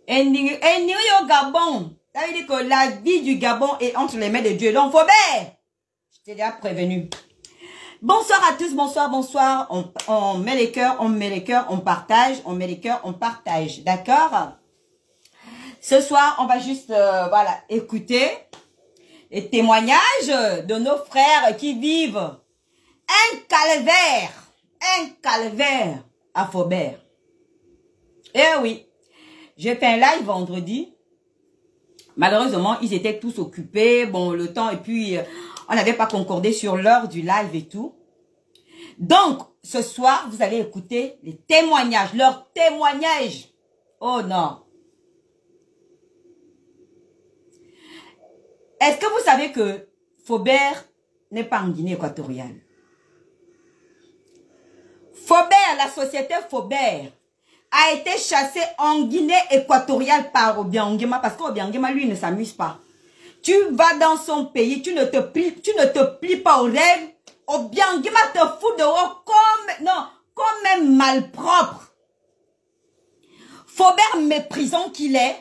Et nous au Gabon, ça veut dire que la vie du Gabon est entre les mains de Dieu. Donc, Faubert, je t'ai déjà prévenu. Bonsoir à tous, bonsoir, bonsoir. On met les cœurs, on met les cœurs, on partage, on met les cœurs, on partage. D'accord? Ce soir, on va juste, voilà, écouter les témoignages de nos frères qui vivent un calvaire à Faubert. Eh oui, j'ai fait un live vendredi. Malheureusement, ils étaient tous occupés. Bon, le temps, et puis, on n'avait pas concordé sur l'heure du live et tout. Donc, ce soir, vous allez écouter les témoignages, leurs témoignages. Oh non. Est-ce que vous savez que Faubert n'est pas en Guinée équatoriale? Faubert, la société Faubert, a été chassée en Guinée équatoriale par Obiangema, parce qu'Obiangema, lui, ne s'amuse pas. Tu vas dans son pays, tu ne te plies pas aux règles. Obiangema te fout dehors comme un malpropre. Faubert, méprisant qu'il est,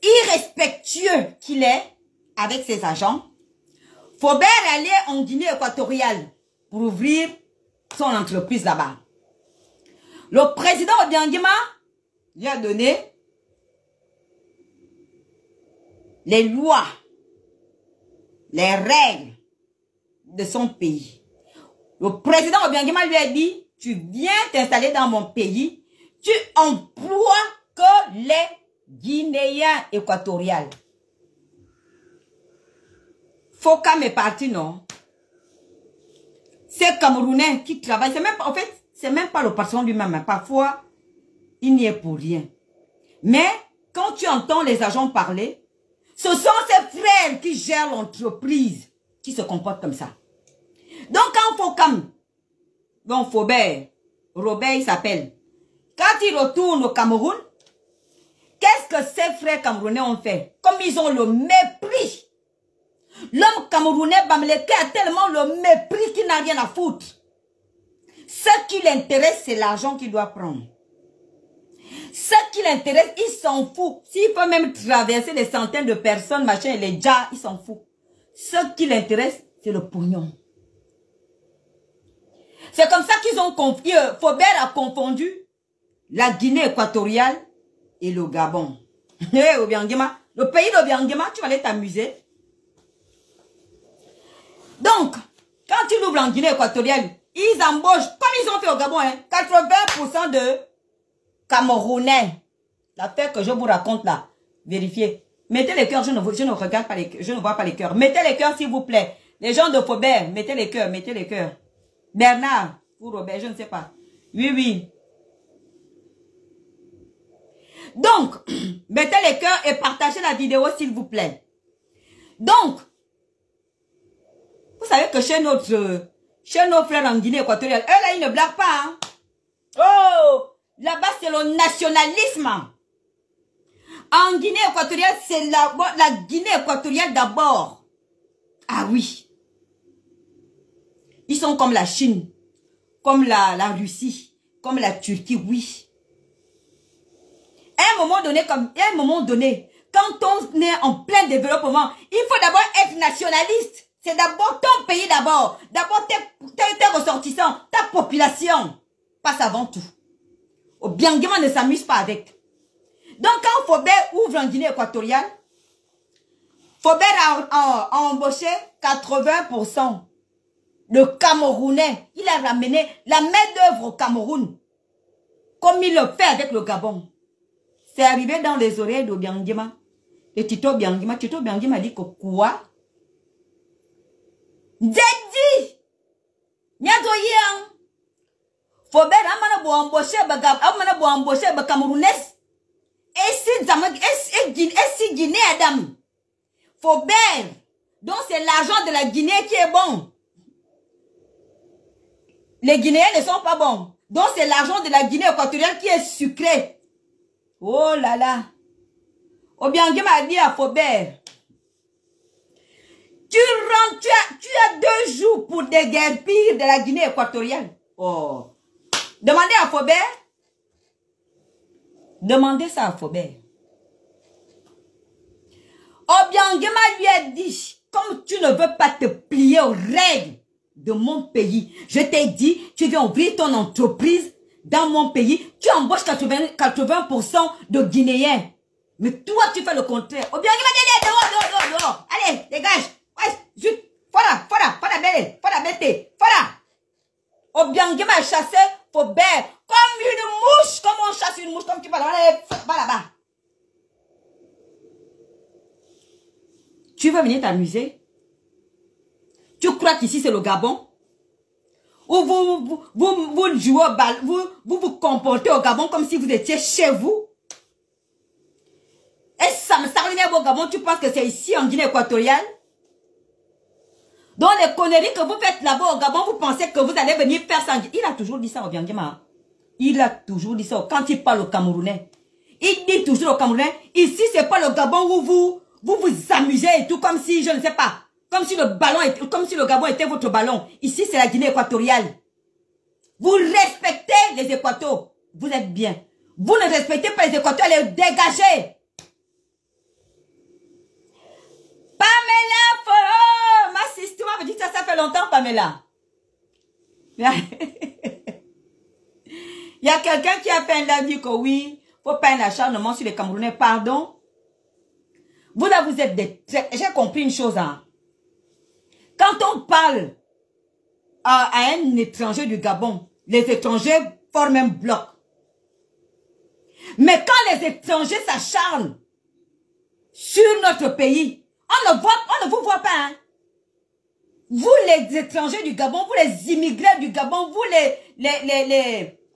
irrespectueux qu'il est avec ses agents, Faubert allait en Guinée équatoriale pour ouvrir son entreprise là-bas. Le président Obiangema lui a donné les lois, les règles de son pays. Le président Obiangema lui a dit, tu viens t'installer dans mon pays, tu emploies que les Guinéens équatoriaux. Fokam est parti, non? C'est Camerounais qui travaille. En fait, c'est même pas le patron lui-même. Parfois, il n'y est pour rien. Mais, quand tu entends les agents parler, ce sont ses frères qui gèrent l'entreprise qui se comportent comme ça. Donc, quand Fokam, bon, Faubert, Robert, il s'appelle, quand il retourne au Cameroun, qu'est-ce que ces frères camerounais ont fait? Comme ils ont le mépris. L'homme camerounais, Bamileke, a tellement le mépris qu'il n'a rien à foutre. Ce qui l'intéresse, c'est l'argent qu'il doit prendre. Ce qui l'intéresse, il s'en fout. S'il faut même traverser des centaines de personnes, machin, les djas, il s'en fout. Ce qui l'intéresse, c'est le pognon. C'est comme ça qu'ils ont confié. Faubert a confondu la Guinée équatoriale et le Gabon. Hey, Obiangema, le pays d'Obiangema, tu vas aller t'amuser. Donc, quand ils ouvrent en Guinée équatoriale, ils embauchent, comme ils ont fait au Gabon, 80% de Camerounais. L'affaire que je vous raconte là, vérifiez. Mettez les cœurs, je ne regarde pas les cœurs, je ne vois pas les cœurs. Mettez les cœurs s'il vous plaît. Les gens de Faubert, mettez les cœurs, mettez les cœurs. Bernard, ou Robert, je ne sais pas. Oui, oui. Donc, mettez les cœurs et partagez la vidéo s'il vous plaît. Donc, vous savez que chez nos frères en Guinée équatoriale, eux là, ils ne blaguent pas. Hein? Oh, là-bas, c'est le nationalisme. En Guinée équatoriale, c'est la Guinée équatoriale d'abord. Ah oui. Ils sont comme la Chine, comme la Russie, comme la Turquie, oui. À un moment donné, quand on est en plein développement, il faut d'abord être nationaliste. C'est d'abord ton pays d'abord. D'abord tes ressortissants, ta population. Passe avant tout. Obiangema ne s'amuse pas avec. Donc quand Faubert ouvre en Guinée équatoriale, Faubert a embauché 80% de Camerounais. Il a ramené la main-d'œuvre au Cameroun. Comme il le fait avec le Gabon. C'est arrivé dans les oreilles d'Obiangema. Et Tito Obiangema a dit que quoi? Zeddi! Nyadoyang! Faubert a embauché les Camerounais. Et si Guinée Adam. Faubert. Donc c'est l'argent de la Guinée qui est bon. Les Guinéens ne sont pas bons. Donc c'est l'argent de la Guinée équatoriale qui est sucré. Oh là là. Obiangema a dit à Faubert. Tu as 2 jours pour déguerpir de la Guinée équatoriale. Oh. Demandez à Faubert. Demandez ça à Faubert. Obiangema lui a dit, comme tu ne veux pas te plier aux règles de mon pays, je t'ai dit, tu viens ouvrir ton entreprise dans mon pays, tu embauches 80% de Guinéens. Mais toi, tu fais le contraire. Obiangema dit, dehors. Allez, dégage. Ouais, zut. Fora, bête. Obiangema a chassé Faubert comme une mouche, comme on chasse une mouche, comme tu vas là-bas. Tu veux venir t'amuser? Tu crois qu'ici c'est le Gabon? Ou vous jouez au bal, vous comportez au Gabon comme si vous étiez chez vous? Et ça me s'arrive au Gabon, tu penses que c'est ici en Guinée équatoriale? Donc les conneries que vous faites là-bas au Gabon, vous pensez que vous allez venir faire ça. Il a toujours dit ça au Obiangema. Il a toujours dit ça quand il parle au Camerounais. Il dit toujours au Camerounais, ici c'est pas le Gabon où vous amusez et tout comme si, je ne sais pas, comme si le Gabon était votre ballon. Ici c'est la Guinée équatoriale. Vous respectez les Équatos. Vous êtes bien. Vous ne respectez pas les Équatos, allez dégager. Pamela Foro, ma sister, tu m'avais dit ça fait longtemps, Pamela. Il y a quelqu'un qui a fait un live dit que oui, faut pas un acharnement sur les Camerounais. Pardon. Vous là, vous êtes des... J'ai compris une chose. Hein. Quand on parle à un étranger du Gabon, les étrangers forment un bloc. Mais quand les étrangers s'acharnent sur notre pays, on ne vous voit pas. Hein. Vous les étrangers du Gabon, vous les immigrés du Gabon, vous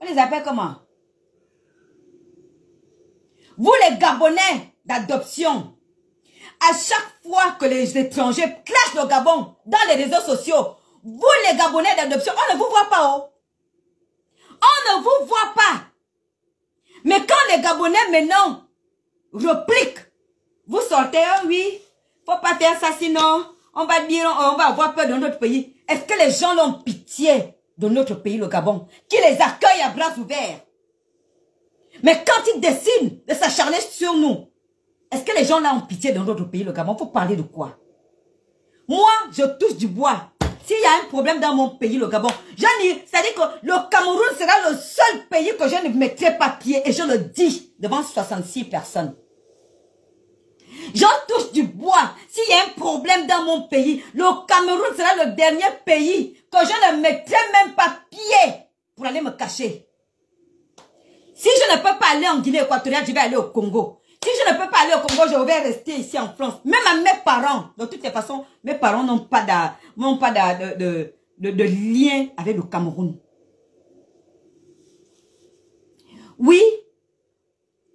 on les appelle comment? Vous les Gabonais d'adoption. À chaque fois que les étrangers clashent le Gabon dans les réseaux sociaux, vous les Gabonais d'adoption, on ne vous voit pas. Oh. On ne vous voit pas. Mais quand les Gabonais maintenant repliquent, vous sortez, oh oui, faut pas faire ça sinon on va dire, on va avoir peur de notre pays. Est-ce que les gens ont pitié de notre pays, le Gabon, qui les accueille à bras ouverts? Mais quand ils décident de s'acharner sur nous, est-ce que les gens là ont pitié de notre pays, le Gabon? Faut parler de quoi? Moi, je touche du bois. S'il y a un problème dans mon pays, le Gabon, c'est-à-dire que le Cameroun sera le seul pays que je ne mettrai pas pied, et je le dis devant 66 personnes. J'en touche du bois. S'il y a un problème dans mon pays, le Cameroun sera le dernier pays que je ne mettrai même pas pied pour aller me cacher. Si je ne peux pas aller en Guinée équatoriale, je vais aller au Congo. Si je ne peux pas aller au Congo, je vais rester ici en France. Même à mes parents. De toutes les façons, mes parents n'ont pas de lien avec le Cameroun. Oui.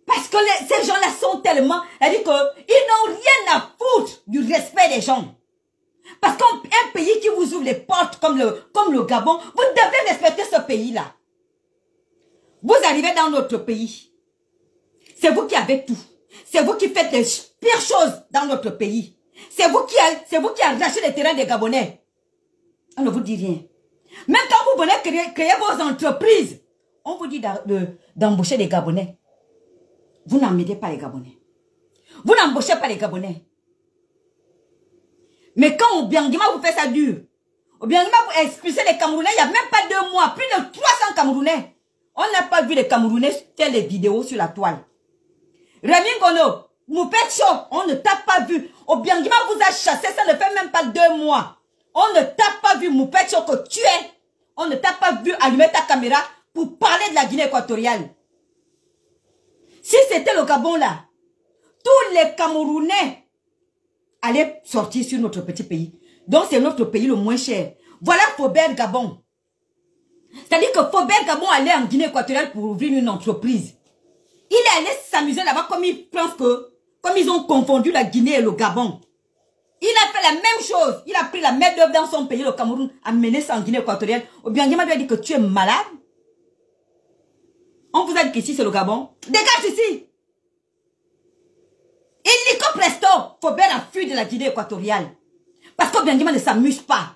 Parce que ces gens-là sont tellement... C'est-à-dire qu'ils n'ont rien à foutre du respect des gens. Parce qu'un pays qui vous ouvre les portes comme le Gabon, vous devez respecter ce pays-là. Vous arrivez dans notre pays. C'est vous qui avez tout. C'est vous qui faites les pires choses dans notre pays. C'est vous qui arrachez les terrains des Gabonais. On ne vous dit rien. Même quand vous venez créer vos entreprises, on vous dit d'embaucher des Gabonais. Vous n'emmènez pas les Gabonais. Vous n'embauchez pas les Gabonais. Mais quand Obiangema vous fait ça dur, Obiangema vous expulsez les Camerounais, il n'y a même pas 2 mois, plus de 300 Camerounais. On n'a pas vu les Camerounais faire les vidéos sur la toile. Rémi Ngono, Moupet Show, on ne t'a pas vu. Obiangema vous a chassé, ça ne fait même pas 2 mois. On ne t'a pas vu, Moupet Show, que tu es. On ne t'a pas vu allumer ta caméra pour parler de la Guinée équatoriale. Si c'était le Gabon là, tous les Camerounais allaient sortir sur notre petit pays. Donc c'est notre pays le moins cher. Voilà Faubert Gabon. C'est-à-dire que Faubert Gabon allait en Guinée équatoriale pour ouvrir une entreprise. Il est allé s'amuser là-bas comme ils ont confondu la Guinée et le Gabon. Il a fait la même chose. Il a pris la main d'œuvre dans son pays, le Cameroun, amené ça en Guinée équatoriale. Obiangema lui a dit que tu es malade. On vous a dit qu'ici c'est le Gabon. Dégage ici. Illico presto. Faubert a fui de la Guinée équatoriale. Parce qu'Obiangema ne s'amuse pas.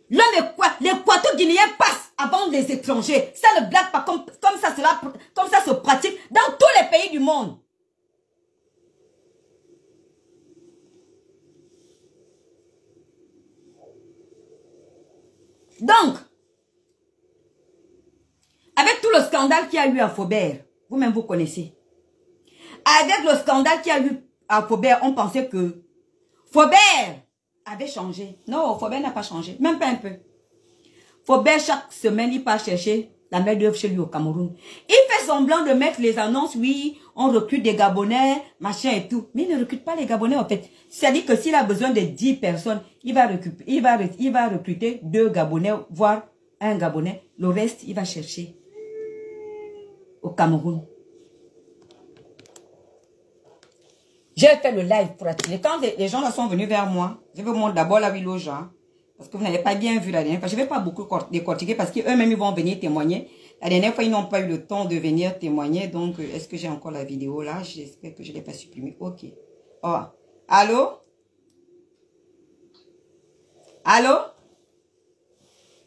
L'Équateur guinéen passe à vendre les étrangers. Ça ne blague pas comme ça se pratique dans tous les pays du monde. Donc, avec tout le scandale qu'il y a eu à Faubert, vous-même vous connaissez. Avec le scandale qu'il y a eu à Faubert, on pensait que Faubert avait changé. Non, Faubert n'a pas changé, même pas un peu. Faubert, chaque semaine, il part chercher la main d'œuvre chez lui au Cameroun. Il fait semblant de mettre les annonces, oui, on recrute des Gabonais, machin et tout. Mais il ne recrute pas les Gabonais, en fait. C'est-à-dire que s'il a besoin de 10 personnes, il va recruter 2 Gabonais, voire 1 Gabonais. Le reste, il va chercher au Cameroun. J'ai fait le live pour attirer. Quand les gens là sont venus vers moi, je vais vous montrer d'abord la ville aux gens. Parce que vous n'avez pas bien vu la dernière fois. Je ne vais pas beaucoup décortiquer parce qu'eux-mêmes, ils vont venir témoigner. La dernière fois, ils n'ont pas eu le temps de venir témoigner. Donc, est-ce que j'ai encore la vidéo là? J'espère que je ne l'ai pas supprimée. Ok. Oh. Allô? Allô?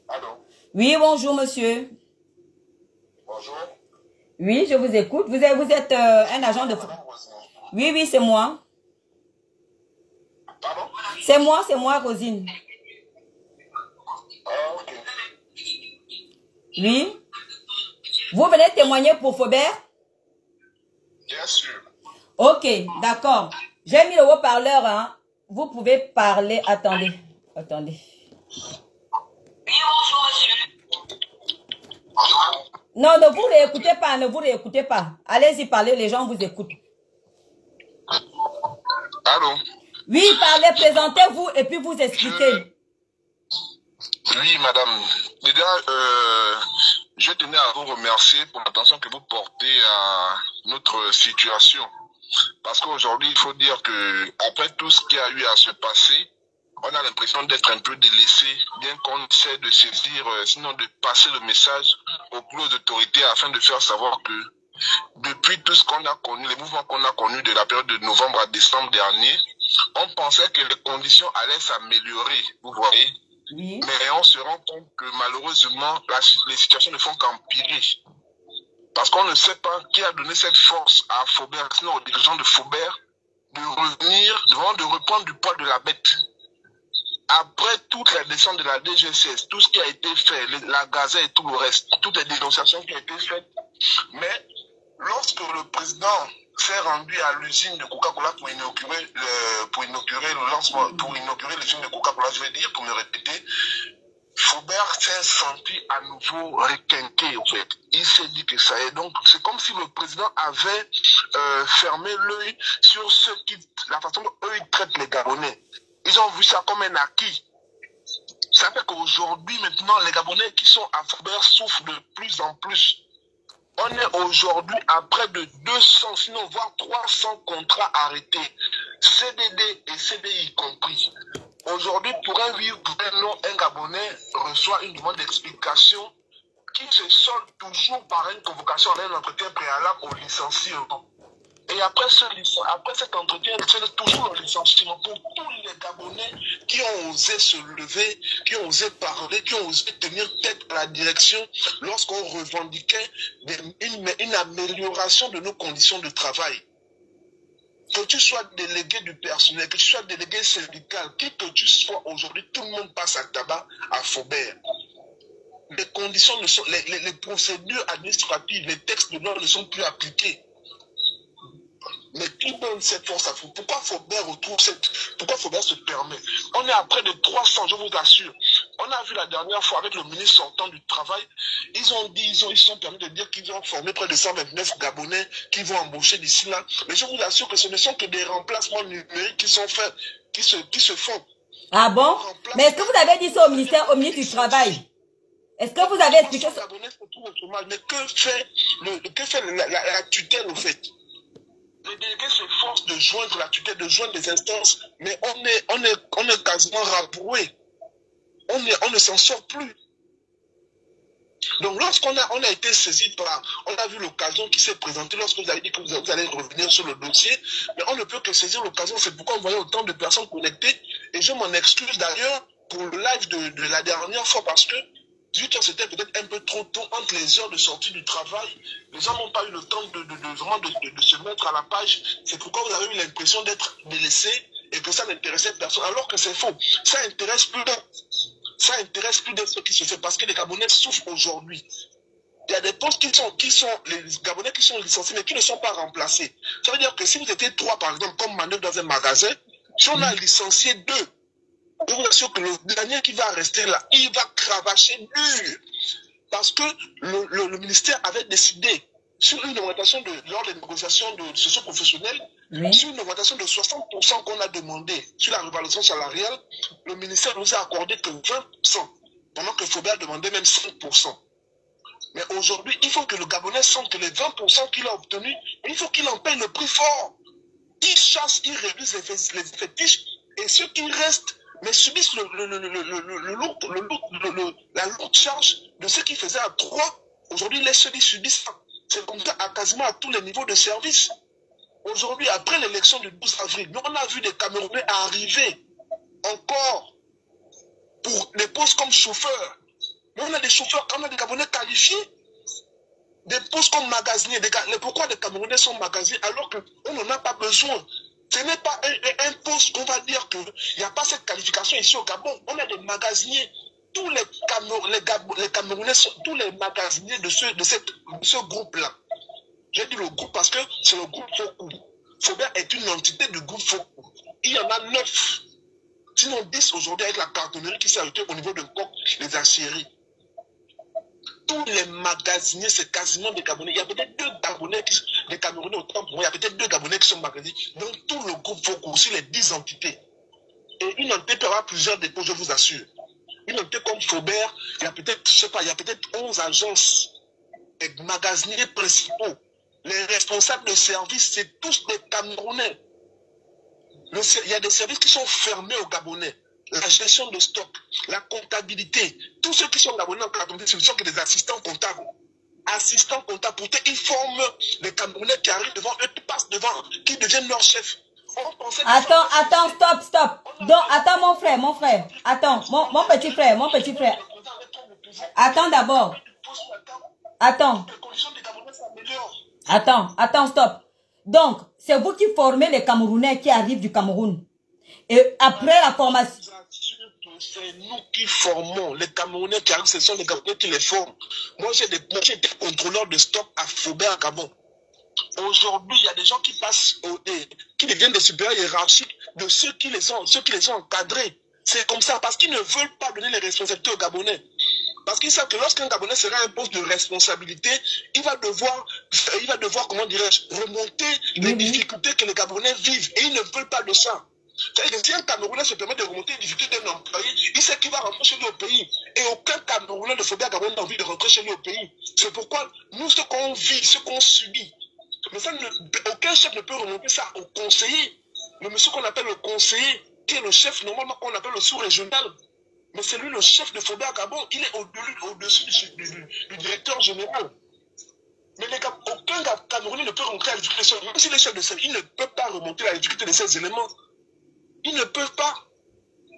Allô? Oui, bonjour, monsieur. Bonjour. Oui, je vous écoute. Vous êtes un agent de... Oui, oui, c'est moi. Pardon? C'est moi, Rosine. Ah, ok. Oui. Vous venez témoigner pour Faubert? Bien sûr. Ok, d'accord. J'ai mis le haut-parleur, hein. Vous pouvez parler. Attendez. Attendez. Non, ne vous réécoutez pas, ne vous réécoutez pas. Allez-y, parlez, les gens vous écoutent. Allô? Oui, parlez, présentez-vous et puis vous expliquez. Oui, madame. Déjà, je tenais à vous remercier pour l'attention que vous portez à notre situation. Parce qu'aujourd'hui, il faut dire que après tout ce qui a eu à se passer, on a l'impression d'être un peu délaissé, bien qu'on essaie de saisir, sinon de passer le message aux plus hautes autorités afin de faire savoir que depuis tout ce qu'on a connu, les mouvements qu'on a connus de la période de novembre à décembre dernier, on pensait que les conditions allaient s'améliorer, vous voyez. Oui. Mais on se rend compte que malheureusement, les situations ne font qu'empirer. Parce qu'on ne sait pas qui a donné cette force à Faubert, sinon aux dirigeants de Faubert, de revenir, de reprendre du poids de la bête. Après toute la descente de la DGCS, tout ce qui a été fait, la gazette et tout le reste, toutes les dénonciations qui ont été faites, mais lorsque le président s'est rendu à l'usine de Coca-Cola pour inaugurer le lancement, pour inaugurer l'usine de Coca-Cola, je vais dire, pour me répéter, Faubert s'est senti à nouveau requinqué, en fait. Il s'est dit que ça est. Donc, c'est comme si le président avait fermé l'œil sur la façon dont eux, ils traitent les Gabonais. Ils ont vu ça comme un acquis. Ça fait qu'aujourd'hui, maintenant, les Gabonais qui sont à Faubert souffrent de plus en plus. On est aujourd'hui à près de 200, sinon voire 300 contrats arrêtés, CDD et CDI compris. Aujourd'hui, pour un oui ou pour un non, un Gabonais reçoit une demande d'explication qui se solde toujours par une convocation à un entretien préalable au licenciement. Et après cet entretien, c'est toujours le licenciement pour tous les Gabonais qui ont osé se lever, qui ont osé parler, qui ont osé tenir tête à la direction lorsqu'on revendiquait une amélioration de nos conditions de travail. Que tu sois délégué du personnel, que tu sois délégué syndical, qui que tu sois aujourd'hui, tout le monde passe à tabac à Faubert. Les conditions ne sont, les procédures administratives, les textes de loi ne sont plus appliqués. Mais qui donne cette force à Faubert? Pourquoi Faubert se permet? On est à près de 300, je vous assure. On a vu la dernière fois avec le ministre sortant du Travail, ils sont permis de dire qu'ils ont formé près de 129 Gabonais qui vont embaucher d'ici là. Mais je vous assure que ce ne sont que des remplacements numériques qui sont faits, qui se font. Ah bon? Mais est-ce que vous avez dit ça au ministre du Travail? Est-ce que vous avez expliqué ça? Mais que fait la tutelle au fait? Les délégués s'efforcent de joindre la tutelle, de joindre les instances, mais on est quasiment rabroué. On ne s'en sort plus. Donc lorsqu'on a été saisi on a vu l'occasion qui s'est présentée lorsque vous avez dit que vous allez revenir sur le dossier, mais on ne peut que saisir l'occasion. C'est pourquoi on voyait autant de personnes connectées, et je m'en excuse d'ailleurs pour le live de la dernière fois, parce que 18 heures, c'était peut-être un peu trop tôt entre les heures de sortie du travail. Les gens n'ont pas eu le temps vraiment de se mettre à la page. C'est pourquoi vous avez eu l'impression d'être délaissés et que ça n'intéressait personne. Alors que c'est faux. Ça intéresse plus d'un. Ça intéresse plus d'un ce qui se fait parce que les Gabonais souffrent aujourd'hui. Il y a des postes les Gabonais qui sont licenciés mais qui ne sont pas remplacés. Ça veut dire que si vous étiez 3 par exemple comme manœuvre dans un magasin, si on a licencié 2, je vous assure que le dernier qui va rester là, il va cravacher dur. Parce que le ministère avait décidé sur une augmentation lors des négociations de socio-professionnelles, sur une augmentation de 60% qu'on a demandé sur la revalorisation salariale, le ministère nous a accordé que 20%, pendant que Faubert demandait même 5%. Mais aujourd'hui, il faut que le Gabonais sente que les 20% qu'il a obtenus, il faut qu'il en paye le prix fort. Il chasse, il réduise les effectifs, et ceux qui restent mais subissent la lourde charge de ceux qui faisaient à 3. Aujourd'hui, les seuls subissent ça. C'est comme ça à quasiment à tous les niveaux de service. Aujourd'hui, après l'élection du 12 avril, nous on a vu des Camerounais arriver encore pour des postes comme chauffeurs. Mais on a des chauffeurs, on a des Gabonais qualifiés. Des postes comme magasiniers. Pourquoi les Camerounais sont magasiniers alors qu'on n'en a pas besoin? Ce n'est pas un poste qu'on va dire qu'il n'y a pas cette qualification ici au Gabon. On a des magasiniers. Tous les Camerounais sont tous les magasiniers de ce groupe-là. J'ai dit le groupe parce que c'est le groupe Fokou. Faubert est une entité du groupe Fokou. Il y en a 9. Sinon 10 aujourd'hui avec la cartonnerie qui s'est ajoutée au niveau de Coq, les aciéries. Tous les magasiniers, c'est quasiment des Gabonais. Il y a peut-être 2 Gabonais, des Camerounais autant pour moi. Il y a peut-être 2 Gabonais qui sont magasiniers. Donc tout le groupe Fokou, aussi les 10 entités. Et une entité peut avoir plusieurs dépôts, je vous assure. Une entité comme Faubert, il y a peut-être, je sais pas, il y a peut-être 11 agences et magasiniers principaux. Les responsables de services, c'est tous des Camerounais. Il y a des services qui sont fermés aux Gabonais. La gestion de stock, la comptabilité. Tous ceux qui sont Gabonais en comptabilité, ce ne sont que des assistants comptables. Assistants comptables, pourtant ils forment les Camerounais qui arrivent devant eux, qui passent devant, qui deviennent leurs chefs. Attends, stop. Donc, attends mon frère. Attends, mon petit frère. Attends d'abord. Attends, stop. Donc, c'est vous qui formez les Camerounais qui arrivent du Cameroun. Et après la formation... C'est nous qui formons. Les Camerounais qui arrivent, ce sont les Camerounais qui les forment. Moi, j'ai été contrôleur de stock à Faubert, Gabon. Aujourd'hui, il y a des gens qui passent, qui deviennent des supérieurs hiérarchiques de ceux qui les ont encadrés. C'est comme ça, parce qu'ils ne veulent pas donner les responsabilités aux Gabonais. Parce qu'ils savent que lorsqu'un Gabonais sera un poste de responsabilité, il va devoir, comment dirais-je, remonter les difficultés que les Gabonais vivent. Et ils ne veulent pas de ça. C'est-à-dire que si un Camerounais se permet de remonter les difficultés d'un employé, il sait qu'il va rentrer chez lui au pays. Et aucun Camerounais de Faubert Gabon n'a envie de rentrer chez lui au pays. C'est pourquoi nous, ce qu'on vit, ce qu'on subit, mais ça, aucun chef ne peut remonter ça au conseiller. Le monsieur qu'on appelle le conseiller, qui est le chef normalement qu'on appelle le sous-régional. Mais c'est lui le chef de Faubert Gabon, il est au-dessus du directeur général. Mais aucun Camerounais ne peut rentrer à la difficulté. Même si les chefs de service, ils ne peuvent pas remonter la difficulté de ces éléments. Ils ne peuvent pas.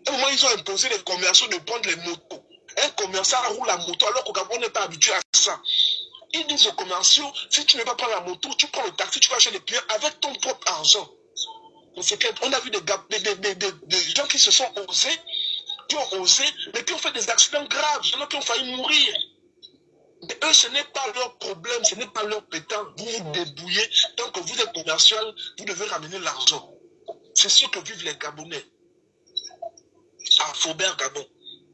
À un moment, ils ont imposé les commerçants de prendre les motos. Un commerçant roule la moto alors qu'au Gabon, on n'est pas habitué à ça. Ils disent aux commerciaux, si tu ne veux pas prendre la moto, tu prends le taxi, tu vas chez les clients avec ton propre argent. On a vu des gens qui se sont osés, mais qui ont fait des accidents graves, qui ont failli mourir. Mais eux, ce n'est pas leur problème, ce n'est pas leur pétant. Vous vous débrouillez. Tant que vous êtes commercial, vous devez ramener l'argent. C'est ce que vivent les Gabonais. À Faubert, Gabon.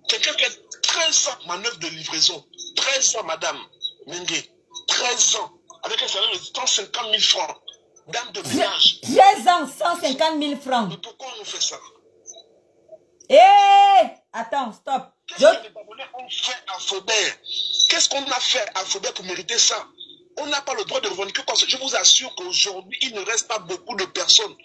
Quelqu'un qui a 13 ans manœuvre de livraison. 13 ans, madame Mengue. 13 ans. Avec un salaire de 150 000 francs. Dame de ménage. 13 ans, 150 000 francs. Mais pourquoi on fait ça? Attends, stop. Qu'est-ce que les Gabonais ont fait à Faubert? Qu'est-ce qu'on a fait à Faubert pour mériter ça? On n'a pas le droit de revendiquer quoi. Je vous assure qu'aujourd'hui, il ne reste pas beaucoup de personnes.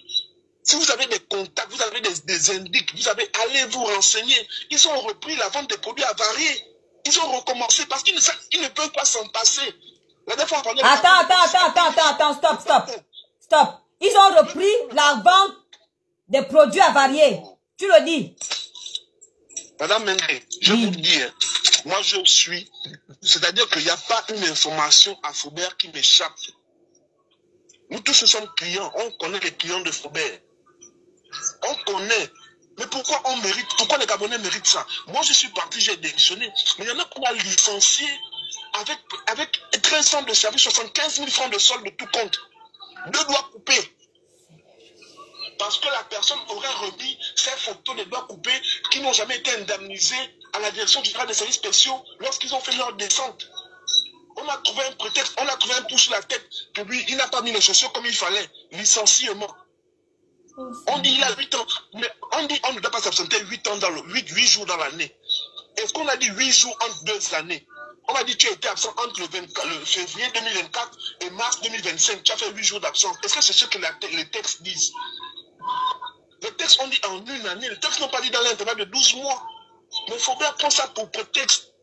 Si vous avez des contacts, vous avez des indices, allez vous renseigner. Ils ont repris la vente des produits avariés. Ils ont recommencé parce qu'ils ne peuvent pas s'en passer. La dernière fois, Attends, stop. Ils ont repris la vente des produits avariés. Tu le dis. Madame Mengue, je vous le dis, Moi, je suis. C'est-à-dire qu'il n'y a pas une information à Faubert qui m'échappe. Nous tous, nous sommes clients. On connaît les clients de Faubert. On connaît. Mais pourquoi on mérite, pourquoi les Gabonais méritent ça? Moi, je suis parti, j'ai démissionné. Mais il y en a qu'on a licencié avec 13 ans de service, 75 000 francs de solde de tout compte. 2 doigts coupés. Parce que la personne aurait remis ces photos de doigts coupés qui n'ont jamais été indemnisés à la direction générale des services spéciaux lorsqu'ils ont fait leur descente. On a trouvé un prétexte, on a trouvé un pouce sur la tête que lui, il n'a pas mis les chaussures comme il fallait. Licenciement. On dit il a 8 ans, mais on dit on ne doit pas s'absenter 8 jours dans l'année. Est-ce qu'on a dit 8 jours entre 2 années? On m'a dit tu as été absent entre le février 2024 et mars 2025. Tu as fait 8 jours d'absence. Est-ce que c'est ce que les textes disent? Les textes ont dit en une année. Les textes n'ont pas dit dans l'intervalle de 12 mois. Mais il faut bien prendre ça pour prétexte.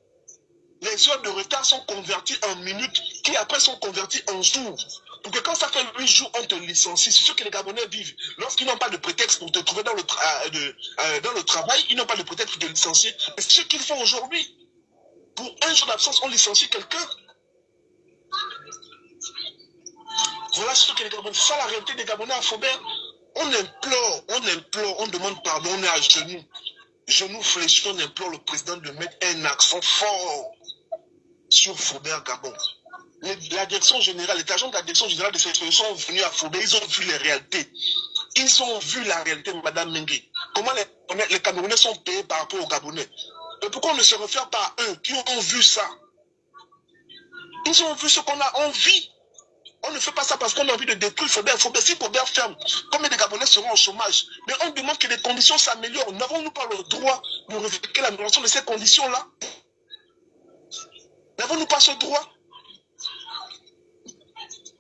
Les heures de retard sont converties en minutes qui après sont converties en jours. Pour que quand ça fait 8 jours, on te licencie. C'est ce que les Gabonais vivent. Lorsqu'ils n'ont pas de prétexte pour te trouver dans le travail, ils n'ont pas de prétexte pour te licencier. C'est ce qu'ils font aujourd'hui. Pour 1 jour d'absence, on licencie quelqu'un. Voilà ce que les Gabonais. C'est ça la réalité des Gabonais à Faubert. On implore, on demande pardon, on est à genoux. Genoux fléchis, on implore le président de mettre un accent fort sur Faubert Gabon. La direction générale, les agents de la direction générale de cette sont venus à Faubert, ils ont vu les réalités. Ils ont vu la réalité, Madame Mengue. Comment les Camerounais sont payés par rapport aux Gabonais. Mais pourquoi on ne se réfère pas à eux qui ont vu ça? Ils ont vu ce qu'on a envie. On ne fait pas ça parce qu'on a envie de détruire Faubert. Si Faubert ferme, combien de Gabonais seront au chômage? Mais on demande que les conditions s'améliorent. N'avons-nous pas le droit de revendiquer l'amélioration de ces conditions-là? N'avons-nous pas ce droit?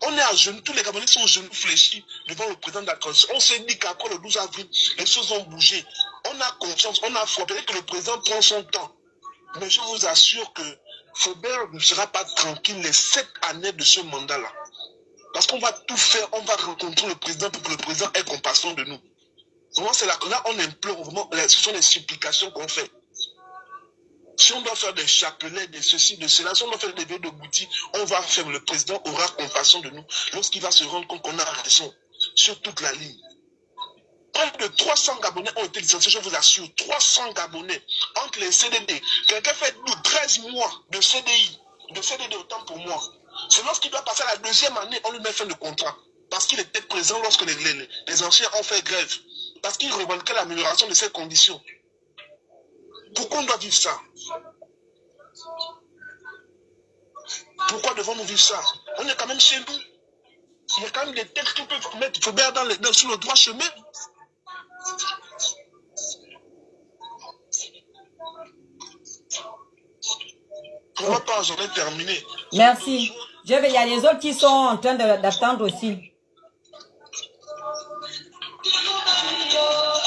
On est à genoux, tous les Gabonais sont genoux fléchis devant le président de la Constitution. On s'est dit qu'après le 12 avril, les choses ont bougé. On a confiance, on a foi. Peut-être que le président prend son temps. Mais je vous assure que Faubert ne sera pas tranquille les 7 années de ce mandat-là. Parce qu'on va tout faire, on va rencontrer le président pour que le président ait compassion de nous. Vraiment, c'est là on implore, vraiment, ce sont les supplications qu'on fait. Si on doit faire des chapelets, de ceci, de cela, si on doit faire des vidéos de boutique, on va faire, le président aura compassion de nous lorsqu'il va se rendre compte qu'on a raison sur toute la ligne. Près de 300 Gabonais ont été licenciés, je vous assure, 300 Gabonais entre les CDD. Quelqu'un fait 13 mois de CDI, autant pour moi. C'est lorsqu'il doit passer à la 2e année, on lui met fin de contrat. Parce qu'il était présent lorsque les anciens ont fait grève. Parce qu'il revendiquait l'amélioration de ces conditions. Pourquoi on doit vivre ça? Pourquoi devons-nous vivre ça? On est quand même chez nous. Il y a quand même des textes qui peuvent mettre Faubert sur le droit chemin. On va pas, j'en ai terminé. Merci. Il y a les autres qui sont en train d'attendre aussi.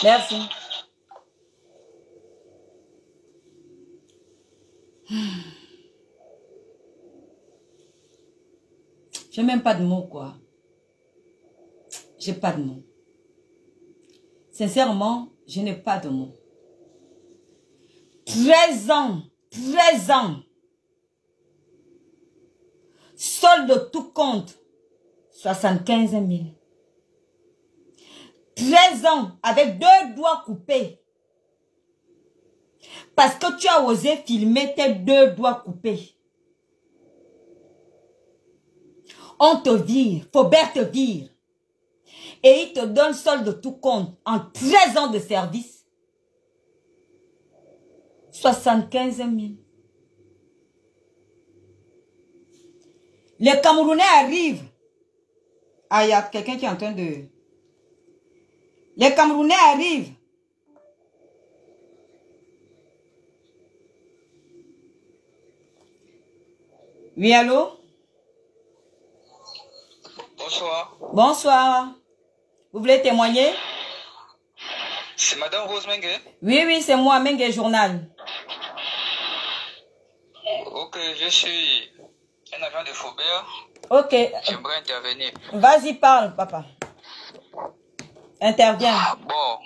Merci. J'ai même pas de mots, quoi. J'ai pas de mots. Sincèrement, je n'ai pas de mots. 13 ans. 13 ans. Solde de tout compte. 75 000. 13 ans avec 2 doigts coupés. Parce que tu as osé filmer tes 2 doigts coupés. On te vire, Faubert te vire. Et il te donne solde de tout compte en 13 ans de service. 75 000. Les Camerounais arrivent. Ah, il y a quelqu'un qui est en train de... Les Camerounais arrivent. Oui, allô? Bonsoir. Bonsoir. Vous voulez témoigner? C'est Madame Rose Mengue? Oui, c'est moi, Mengue Journal. Ok, je suis un agent de Faubert. Ok. J'aimerais intervenir. Vas-y, parle, papa. Interviens. Bon.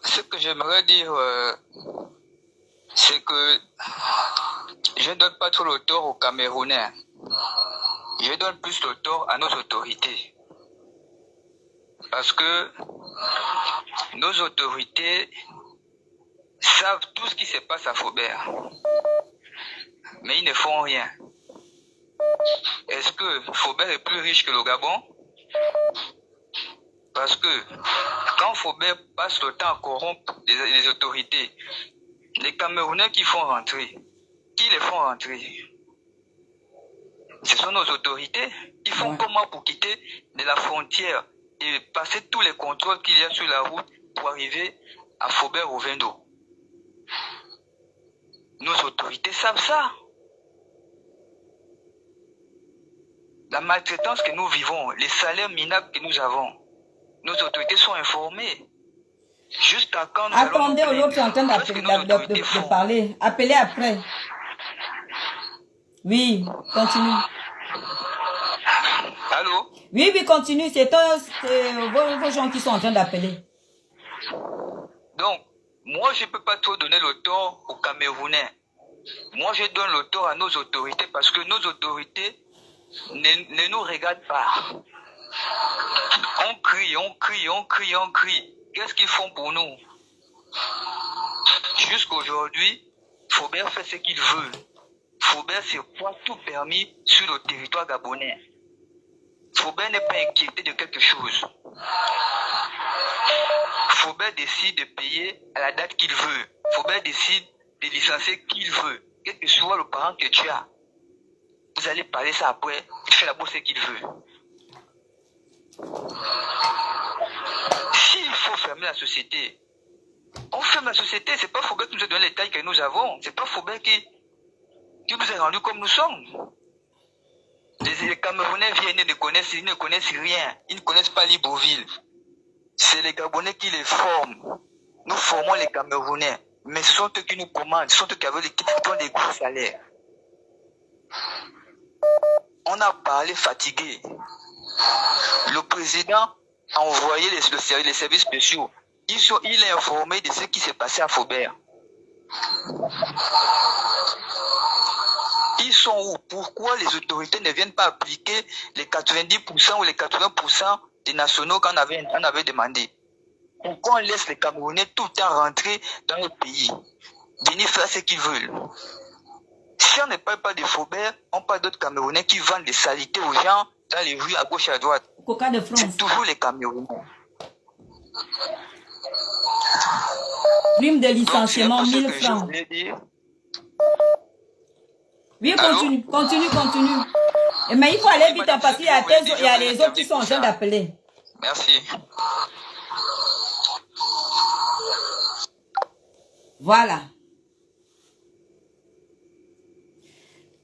Ce que j'aimerais dire c'est que je ne donne pas trop le tort aux Camerounais. Je donne plus le tort à nos autorités. Parce que nos autorités savent tout ce qui se passe à Faubert. Mais ils ne font rien. Est-ce que Faubert est plus riche que le Gabon? Parce que quand Faubert passe le temps à corrompre les autorités, les Camerounais qui font rentrer, qui les font rentrer? Ce sont nos autorités qui font comment pour quitter de la frontière et passer tous les contrôles qu'il y a sur la route pour arriver à Faubert au Vendo. Nos autorités savent ça. La maltraitance que nous vivons, les salaires minables que nous avons, nos autorités sont informées. Jusqu'à quand nous attendez, allons... l'autre est en train de parler. Appelez après. Oui, continue. Allô? Oui, oui, continue. C'est vos gens qui sont en train d'appeler. Donc, moi, je ne peux pas trop donner le tort aux Camerounais. Moi, je donne le tort à nos autorités parce que nos autorités ne nous regardent pas. On crie, on crie, on crie, on crie. Qu'est-ce qu'ils font pour nous? Jusqu'aujourd'hui, Faubert fait ce qu'il veut. Faubert se croit tout permis sur le territoire gabonais. Faubert n'est pas inquiété de quelque chose. Faubert décide de payer à la date qu'il veut. Faubert décide de licencier qui il veut. Quel que soit le parent que tu as. Vous allez parler ça après. Il fait d'abord ce qu'il veut. S'il faut fermer la société, on ferme la société. C'est pas Faubert qui nous a donné les tailles que nous avons. C'est pas Faubert qui nous a rendus comme nous sommes. Les Camerounais viennent, ils ne connaissent rien. Ils ne connaissent pas Libreville. C'est les Gabonais qui les forment. Nous formons les Camerounais. Mais ce sont eux qui nous commandent. Ce sont eux qui ont des gros salaires. On a parlé fatigué. Le président a envoyé les services spéciaux. Il est informé de ce qui s'est passé à Faubert. Ils sont où? Pourquoi les autorités ne viennent pas appliquer les 90% ou les 80% des nationaux qu'on avait demandé? Pourquoi on laisse les Camerounais tout le temps rentrer dans le pays, venir faire ce qu'ils veulent? Si on ne parle pas de Faubert, on parle d'autres Camerounais qui vendent des saletés aux gens dans les rues à gauche et à droite. C'est toujours les Camerounais. Prime de licenciement, 1000 francs. Oui, continue. Mais il faut aller vite parce qu'il y a les autres qui sont en train d'appeler. Merci. Voilà.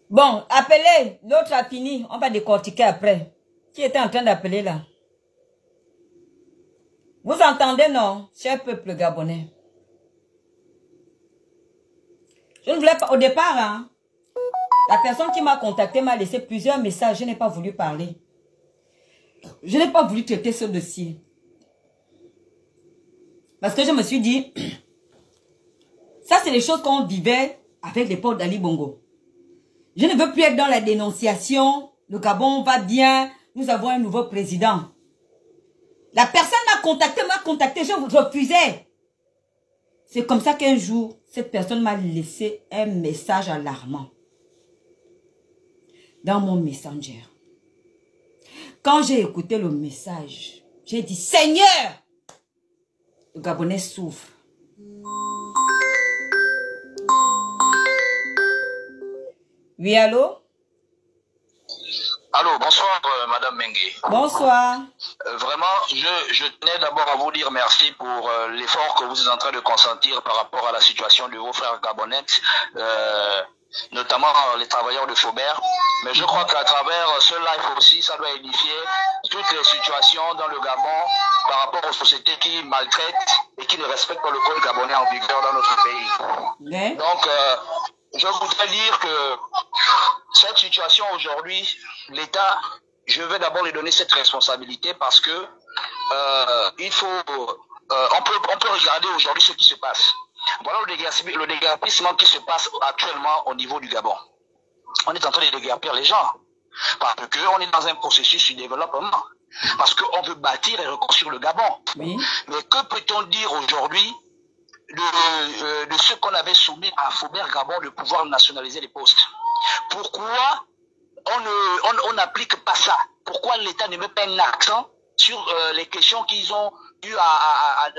Bon, appelez. L'autre a fini. On va décortiquer après. Qui était en train d'appeler là? Vous entendez, non, cher peuple gabonais? Je ne voulais pas, au départ, hein, la personne qui m'a contacté m'a laissé plusieurs messages. Je n'ai pas voulu parler. Je n'ai pas voulu traiter ce dossier. Parce que je me suis dit, ça c'est les choses qu'on vivait avec l'époque d'Ali Bongo. Je ne veux plus être dans la dénonciation. Le Gabon va bien. Nous avons un nouveau président. La personne m'a contacté, je refusais. C'est comme ça qu'un jour, cette personne m'a laissé un message alarmant dans mon Messenger. Quand j'ai écouté le message, j'ai dit, Seigneur, le Gabonais souffre. Oui, allô? Allô, bonsoir Madame Mengue. Bonsoir. Vraiment, je tenais d'abord à vous dire merci pour l'effort que vous êtes en train de consentir par rapport à la situation de vos frères gabonais, notamment les travailleurs de Faubert. Mais je crois qu'à travers ce live aussi, ça doit édifier toutes les situations dans le Gabon par rapport aux sociétés qui maltraitent et qui ne respectent pas le code gabonais en vigueur dans notre pays. Mais... Donc, je voudrais dire que cette situation aujourd'hui, l'État, je vais d'abord lui donner cette responsabilité parce que il faut, on peut regarder aujourd'hui ce qui se passe. Voilà le déguerpissement qui se passe actuellement au niveau du Gabon. On est en train de déguerpir les gens. Parce qu'on est dans un processus de développement. Parce qu'on veut bâtir et reconstruire le Gabon. Oui. Mais que peut-on dire aujourd'hui de ce qu'on avait soumis à Faubert Gabon de pouvoir nationaliser les postes? Pourquoi on n'applique pas ça? Pourquoi l'État ne met pas un accent sur les questions qu'ils ont eu à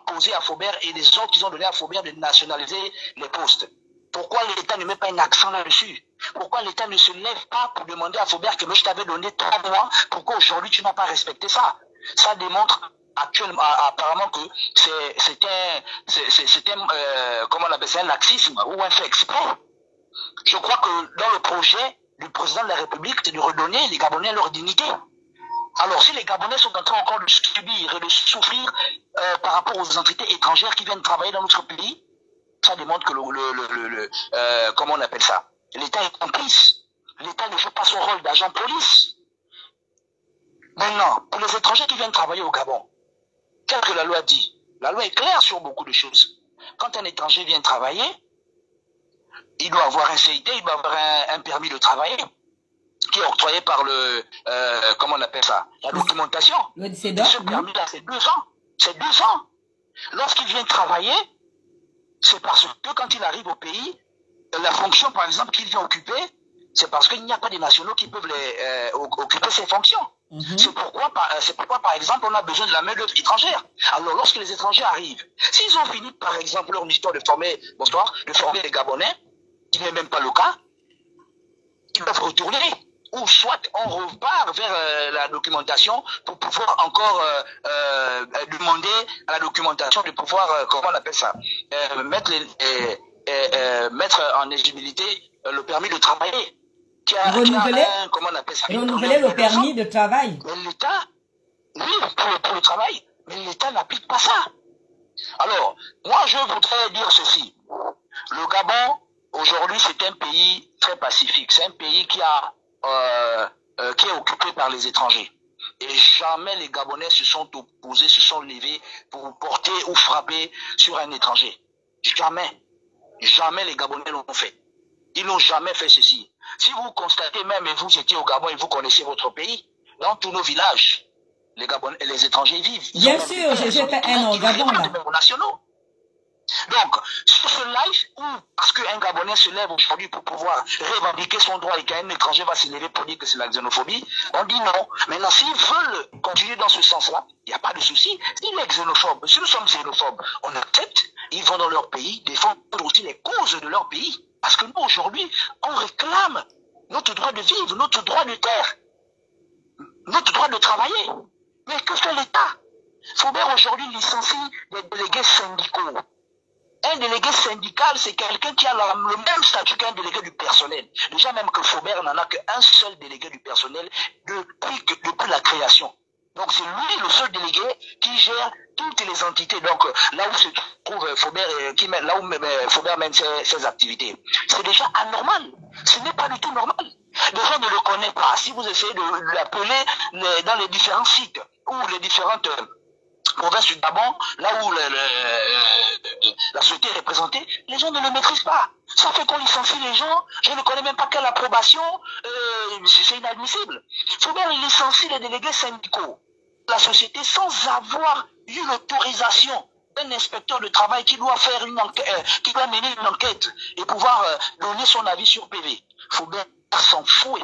poser à Faubert et les ordres qu'ils ont donné à Faubert de nationaliser les postes? Pourquoi l'État ne met pas un accent là-dessus? Pourquoi l'État ne se lève pas pour demander à Faubert que je t'avais donné 3 mois, pourquoi aujourd'hui tu n'as pas respecté ça? Ça démontre actuellement, apparemment que c'est comment on appelle ça, un laxisme ou un fait exprès. Je crois que dans le projet du président de la République, c'est de redonner les Gabonais leur dignité. Alors, si les Gabonais sont en train encore de subir et de souffrir par rapport aux entités étrangères qui viennent travailler dans notre pays, ça démontre que comment on appelle ça? L'État est complice. L'État ne joue pas son rôle d'agent police. Maintenant, pour les étrangers qui viennent travailler au Gabon, qu'est-ce que la loi dit? La loi est claire sur beaucoup de choses. Quand un étranger vient travailler, il doit avoir un CIT, il doit avoir un permis de travailler, qui est octroyé par le, comment on appelle ça? La documentation. Ce permis-là, c'est 2 ans. C'est 2 ans. Lorsqu'il vient travailler, c'est parce que quand il arrive au pays, la fonction, par exemple, qu'il vient occuper, c'est parce qu'il n'y a pas de nationaux qui peuvent occuper ces fonctions. C'est pourquoi, par exemple, on a besoin de la main-d'œuvre étrangère. Alors, lorsque les étrangers arrivent, s'ils ont fini, par exemple, leur histoire de former, les Gabonais, qui n'est même pas le cas, ils peuvent retourner. Ou soit on repart vers la documentation pour pouvoir encore demander à la documentation de pouvoir, comment on appelle ça, mettre en éligibilité le permis de travailler. Comment on appelle ça, renouveler le permis de travail. Mais l'État, oui, pour le travail, mais l'État n'applique pas ça. Alors, moi je voudrais dire ceci. Le Gabon, aujourd'hui, c'est un pays très pacifique. C'est un pays qui est occupé par les étrangers. Et jamais les Gabonais se sont opposés, se sont levés pour porter ou frapper sur un étranger. Jamais. Jamais les Gabonais l'ont fait. Ils n'ont jamais fait ceci. Si vous constatez même, et vous étiez au Gabon et vous connaissez votre pays, dans tous nos villages, les Gabonais, les étrangers vivent. Bien sûr, j'ai fait un an au Gabon là. Nationaux. Donc, sur ce live, parce qu'un Gabonais se lève aujourd'hui pour pouvoir revendiquer son droit et qu'un étranger va se lever pour dire que c'est la xénophobie, on dit non. Maintenant, s'ils veulent continuer dans ce sens-là, il n'y a pas de souci. S'il est xénophobe, si nous sommes xénophobes, on accepte, ils vont dans leur pays défendre aussi les causes de leur pays. Parce que nous, aujourd'hui, on réclame notre droit de vivre, notre droit de terre, notre droit de travailler. Mais que fait l'État? Faubert aujourd'hui licencie des délégués syndicaux. Un délégué syndical, c'est quelqu'un qui a le même statut qu'un délégué du personnel. Déjà même que Faubert n'en a qu'un seul délégué du personnel depuis la création. Donc c'est lui le seul délégué qui gère toutes les entités. Donc là où se trouve Faubert, là où Faubert mène ses activités. C'est déjà anormal. Ce n'est pas du tout normal. Les gens ne le connaissent pas. Si vous essayez de l'appeler dans les différents sites ou les différentes province du Gabon, là où la société est représentée, les gens ne le maîtrisent pas. Ça fait qu'on licencie les gens, je ne connais même pas quelle approbation, c'est inadmissible. Faubert licencie les délégués syndicaux. La société sans avoir eu l'autorisation d'un inspecteur de travail qui doit faire une enquête, qui doit mener une enquête et pouvoir donner son avis sur PV. Faubert s'en fout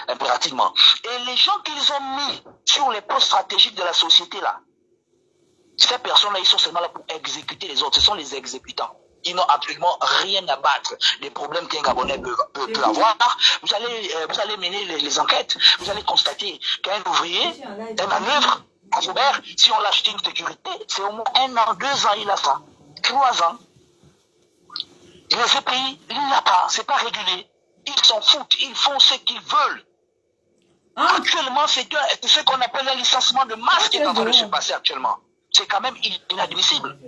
impérativement. Et les gens qu'ils ont mis sur les postes stratégiques de la société là, ces personnes-là, ils sont seulement là pour exécuter les autres. Ce sont les exécutants. Ils n'ont absolument rien à battre des problèmes qu'un Gabonais peut avoir. Vous allez mener les enquêtes. Vous allez constater qu'un ouvrier, un manœuvre à Faubert, si on lâche une sécurité, c'est au moins 1 an, 2 ans, il a ça. 3 ans. Les pays, il n'a pas. C'est pas régulé. Ils s'en foutent. Ils font ce qu'ils veulent. Actuellement, c'est ce qu'on appelle un licenciement de masse qui est en train de se passer actuellement. C'est quand même inadmissible.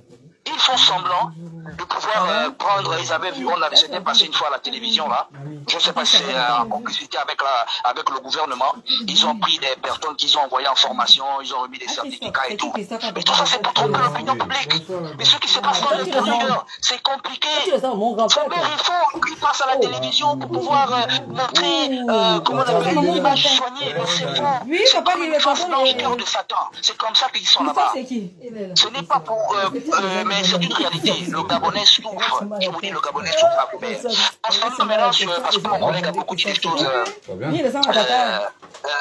Ils font semblant de pouvoir prendre, ils avaient vu, c'était passé une fois à la télévision là, je ne sais pas si c'est en complicité avec le gouvernement, ils ont pris des personnes qu'ils ont envoyées en formation, ils ont remis des certificats et tout. Et tout ça c'est pour tromper l'opinion publique. Mais ce qui se passe dans l'intérieur, c'est compliqué. Il passe à la télévision pour pouvoir montrer comment on appelle l'image soignée, le cerveau. Oui, papa, il est cœur de Satan. C'est comme ça qu'ils sont là-bas. Ce n'est pas pour... mais c'est une réalité. Le Gabonais souffre. Je vous dis, le Gabonais souffre à Koubert. En ce moment, maintenant, parce que mon collègue a beaucoup dit des choses.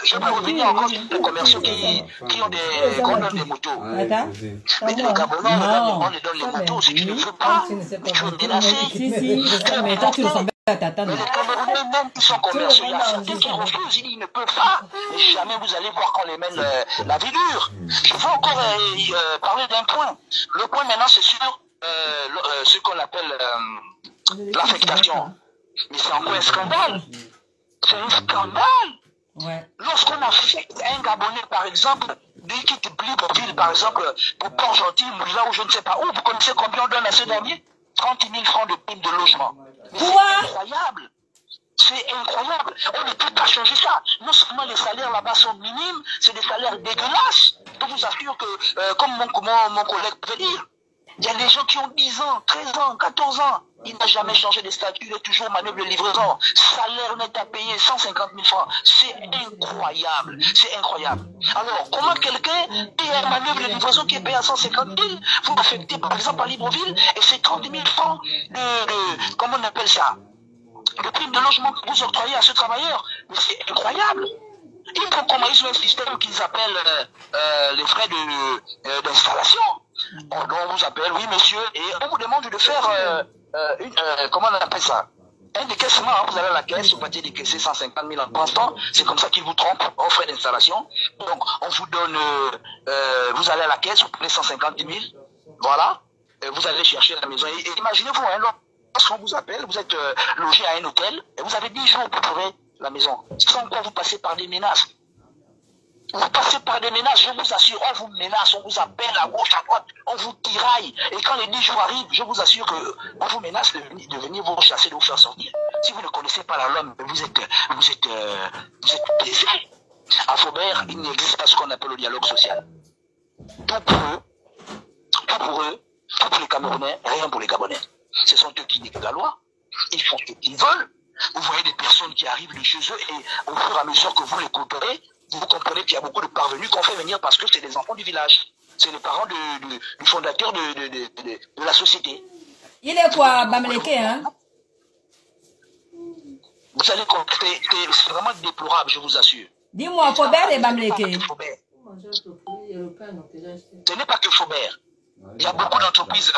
Je peux revenir encore sur les commerciaux qui ont des motos. Mais le Gabonais, on les donne les motos. Si tu ne veux pas, tu veux menacer. Mais toi, tu ressembles à ta tante. Mais les Camerounais même qui sont commerciaux, il y a certains qui refusent, ils disent ils ne peuvent pas. Mais jamais vous allez voir qu'on les mène la vie dure. Je veux encore parler d'un point. Le point maintenant, c'est sur ce qu'on appelle l'affectation. Mais c'est encore un scandale. C'est un scandale. Ouais. Lorsqu'on affecte un Gabonais, par exemple, dès qu'il quitte Libreville, par exemple, pour Port-Gentil, là où je ne sais pas où, vous connaissez combien on donne à ce dernier? 30 000 francs de prime de logement. C'est incroyable. C'est incroyable. On ne peut pas changer ça. Non seulement les salaires là-bas sont minimes, c'est des salaires dégueulasses. Je vous assure que, comme mon collègue peut dire, il y a des gens qui ont 10 ans, 13 ans, 14 ans. Il n'a jamais changé de statut, il est toujours manœuvre de livraison. Salaire net à payer 150 000 francs. C'est incroyable. C'est incroyable. Alors, comment quelqu'un qui a un manœuvre de livraison qui est payé à 150 000, vous affectez par exemple à Libreville et c'est 30 000 francs de comment on appelle ça? Le prime de logement que vous octroyez à ce travailleur. Mais c'est incroyable. Il faut qu'on ait un système qu'ils appellent les frais d'installation. On vous appelle, oui monsieur, et on vous demande de faire comment on appelle ça? Un décaissement, hein, vous allez à la caisse, vous partez décaisser 150 000 en instant, c'est comme ça qu'ils vous trompent aux frais d'installation. Donc on vous donne, vous allez à la caisse, vous prenez 150 000, voilà, et vous allez chercher la maison. Et imaginez-vous, hein, lorsqu'on vous appelle, vous êtes logé à un hôtel, et vous avez 10 jours pour trouver la maison. Sans quoi vous passez par des menaces. Vous passez par des menaces, je vous assure, on vous menace, on vous appelle à gauche, à droite, on vous tiraille. Et quand les 10 jours arrivent, je vous assure qu'on vous menace de venir vous chasser, de vous faire sortir. Si vous ne connaissez pas la langue, vous êtes baisé. À Faubert, il n'existe pas ce qu'on appelle le dialogue social. Tout pour eux, tout pour les Camerounais, rien pour les Gabonais. Ce sont eux qui dictent la loi. Ils font ce qu'ils veulent. Vous voyez des personnes qui arrivent de chez eux et au fur et à mesure que vous les coopérez, vous comprenez qu'il y a beaucoup de parvenus qu'on fait venir parce que c'est des enfants du village. C'est les parents du fondateur de la société. Il est quoi, Bamleke, hein? Vous allez compter, c'est vraiment déplorable, je vous assure. Dis-moi, Faubert et Bamleke. Ce n'est pas que Faubert. Il y a beaucoup d'entreprises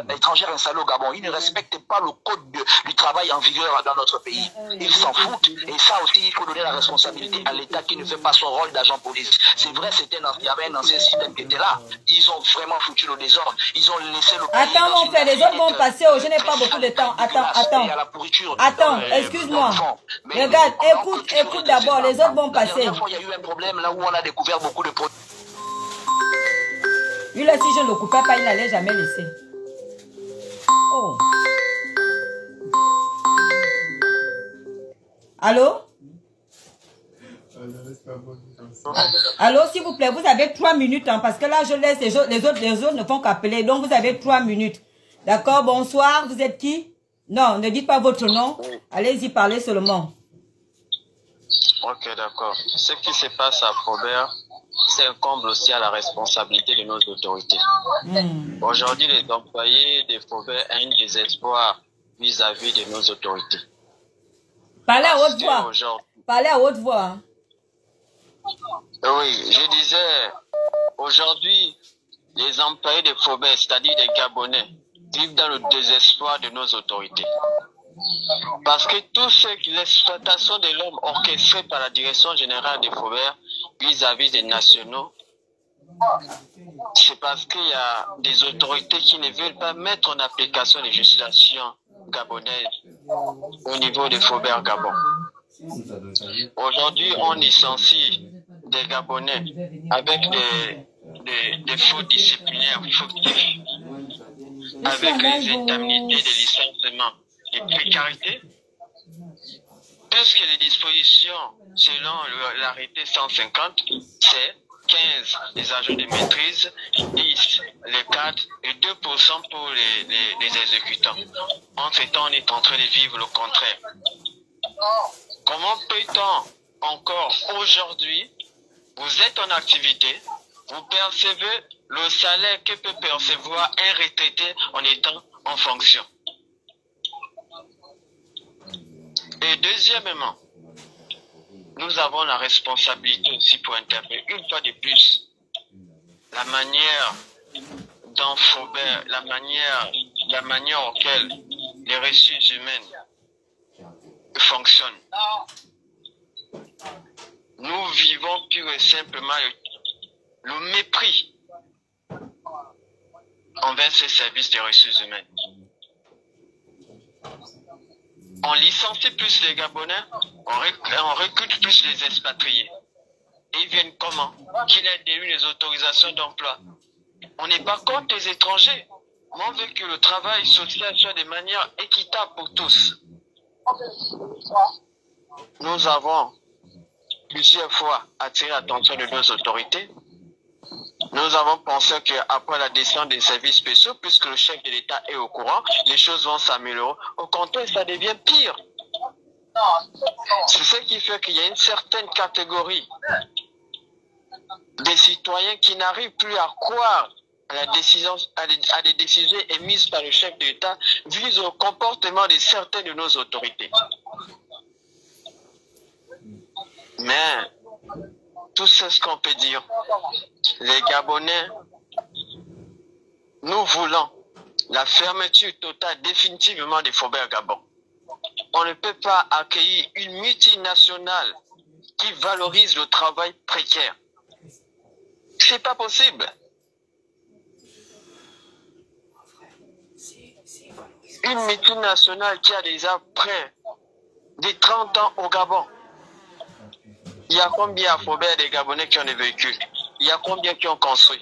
étrangères installées au Gabon. Ils ne respectent pas le code du travail en vigueur dans notre pays. Ils s'en foutent. Et ça aussi, il faut donner la responsabilité à l'État qui ne fait pas son rôle d'agent police. C'est vrai, il y avait un ancien système qui était là. Ils ont vraiment foutu le désordre. Ils ont laissé le pays. Attends, mon frère, les autres vont passer. Je n'ai pas beaucoup de temps. Attends, excuse-moi. Regarde, écoute d'abord. Les autres vont passer. La dernière fois, il y a eu un problème là où on a découvert beaucoup de produits. Lui là, si je ne le coupais pas, il n'allait jamais laisser. Oh. Allô? Allô, s'il vous plaît, vous avez 3 minutes, hein, parce que là, je laisse les autres ne font qu'appeler. Donc, vous avez 3 minutes. D'accord, bonsoir, vous êtes qui? Non, ne dites pas votre nom. Allez-y, parlez seulement. Ok, d'accord. Ce qui se passe à Faubert, c'est incombe aussi à la responsabilité de nos autorités. Aujourd'hui, les employés de Faubert ont un désespoir vis-à-vis de nos autorités. Parlez à haute voix. Parlez à haute voix. Hein. Oui, je disais, aujourd'hui, les employés de Faubert, c'est-à-dire les Gabonais, vivent dans le désespoir de nos autorités. Parce que tout ce qui est l'exploitation de l'homme orchestrée par la direction générale de Faubert vis-à-vis des nationaux, c'est parce qu'il y a des autorités qui ne veulent pas mettre en application les législations gabonaises au niveau de Faubert Gabon. Aujourd'hui, on licencie des Gabonais avec des fautes disciplinaires fautifs. avec les indemnités de licenciement et précarité, puisque les dispositions selon l'arrêté 150, c'est 15 les agents de maîtrise, 10 les cadres et 2% pour les exécutants. Entre-temps, on est en train de vivre le contraire. Comment peut-on encore aujourd'hui, vous êtes en activité, vous percevez le salaire que peut percevoir un retraité en étant en fonction? Et deuxièmement, nous avons la responsabilité aussi pour interpeller une fois de plus la manière dont Faubert, la manière auquel les ressources humaines fonctionnent. Nous vivons pure et simplement le mépris envers ces services des ressources humaines. On licencie plus les Gabonais, on recrute plus les expatriés. Et ils viennent comment? Qu'il ait délu les autorisations d'emploi. On n'est pas contre les étrangers, mais on veut que le travail social soit de manière équitable pour tous. Nous avons plusieurs fois attiré l'attention de nos autorités. Nous avons pensé qu'après la décision des services spéciaux, puisque le chef de l'État est au courant, les choses vont s'améliorer. Au contraire, ça devient pire. C'est ce qui fait qu'il y a une certaine catégorie des citoyens qui n'arrivent plus à croire à des décisions émises par le chef de l'État visent au comportement de certaines de nos autorités. Mais tout ce qu'on peut dire, les Gabonais, nous voulons la fermeture totale définitivement des Faubert Gabon. On ne peut pas accueillir une multinationale qui valorise le travail précaire. C'est pas possible. Une multinationale qui a déjà près de 30 ans au Gabon. Il y a combien à Faubert des Gabonais qui ont des véhicules? Il y a combien qui ont construit?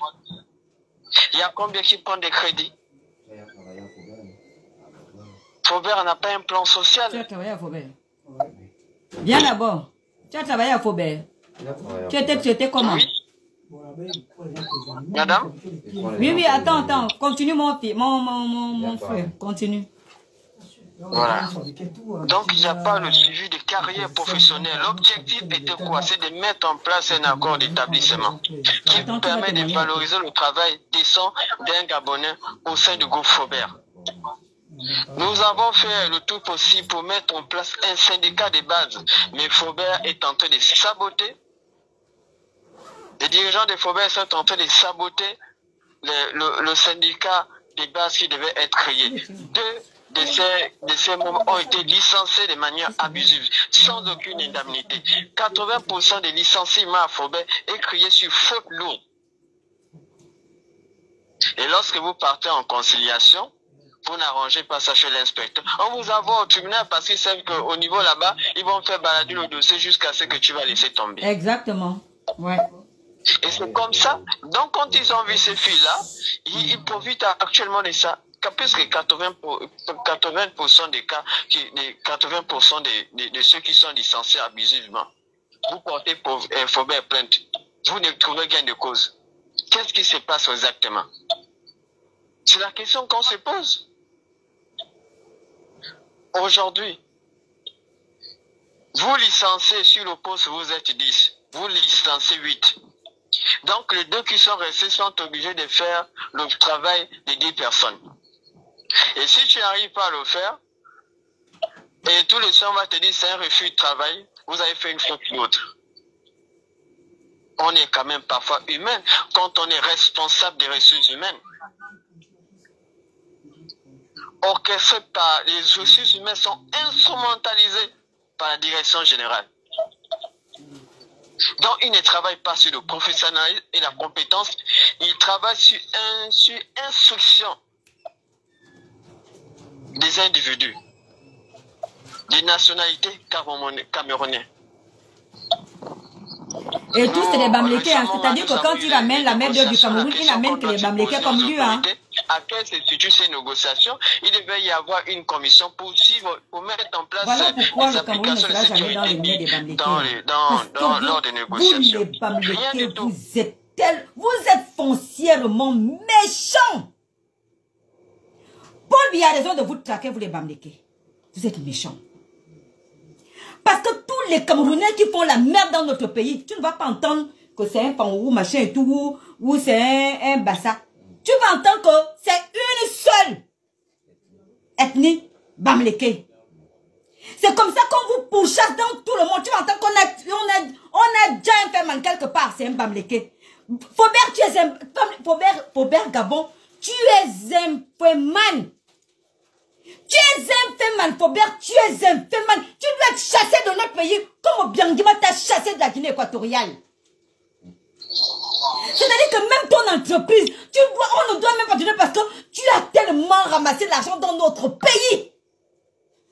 Il y a combien qui prennent des crédits? Faubert n'a pas un plan social. Tu as travaillé à Faubert? Bien d'abord. Tu as travaillé à Faubert? Tu étais comment? Oui. Madame? Oui, attends. Continue mon frère. Continue. Voilà. Donc, il n'y a pas le suivi de carrière professionnelle. L'objectif était quoi? C'est de mettre en place un accord d'établissement qui permet de valoriser le travail décent d'un Gabonais au sein du groupe Faubert. Nous avons fait le tout possible pour mettre en place un syndicat de base, mais Faubert est en train de saboter. Les dirigeants de Faubert sont en train de saboter le syndicat de base qui devait être créé. Deux de ces membres ont été licenciés de manière abusive, sans aucune indemnité. 80% des licenciements à Faubert est créé sur faute lourde. Et lorsque vous partez en conciliation, vous n'arrangez pas ça chez l'inspecteur. On vous envoie au tribunal parce qu'ils savent qu'au niveau là-bas, ils vont faire balader le dossier jusqu'à ce que tu vas laisser tomber. Exactement. Ouais. Et c'est comme ça. Donc, quand ils ont vu ces filles-là, ils profitent actuellement de ça. Puisque 80% des cas, 80% de ceux qui sont licenciés abusivement, vous portez pour Faubert plainte. Vous ne trouvez gain de cause. Qu'est-ce qui se passe exactement? C'est la question qu'on se pose. Aujourd'hui, vous licenciez sur le poste, vous êtes 10. Vous licenciez 8. Donc, les deux qui sont restés sont obligés de faire le travail de 10 personnes. Et si tu n'arrives pas à le faire, et tous les soirs on va te dire c'est un refus de travail, vous avez fait une faute ou l'autre. On est quand même parfois humain quand on est responsable des ressources humaines. Orchestrés par les ressources humaines sont instrumentalisées par la direction générale. Donc, ils ne travaillent pas sur le professionnalisme et la compétence, ils travaillent sur instruction des individus, des nationalités camerounais. Et tous c'est des Bamlékais, hein. C'est-à-dire que quand il amène la main-d'œuvre du Cameroun, il n'amène que les Bamlékais comme lui. Hein. à quelle se situent ces négociations. Il devait y avoir une commission pour suivre, pour mettre en place voilà pourquoi les le Cameroun ne applications de sera jamais dans les mains des Bamlékés. lors des négociations. Vous les Rien du Bamlékés, tout. vous êtes foncièrement méchants. Paul Biya a raison de vous traquer, vous les Bamlékés. Vous êtes méchants. Parce que tous les Camerounais qui font la merde dans notre pays, tu ne vas pas entendre que c'est un Pangourou, machin et tout, ou c'est un Bassa. Tu vas entendre que c'est une seule ethnie Bamléké. C'est comme ça qu'on vous pourchasse dans tout le monde. Tu vas entendre qu'on a déjà un Ferman quelque part, c'est un Bamléké. Faubert, tu es un... Faubert Gabon, tu es un Ferman. Tu es un Ferman, Faubert, tu es un Ferman. Tu dois être chassé de notre pays comme Obiangima t'a chassé de la Guinée équatoriale. C'est-à-dire que même ton entreprise, on ne doit même pas te donner parce que tu as tellement ramassé de l'argent dans notre pays.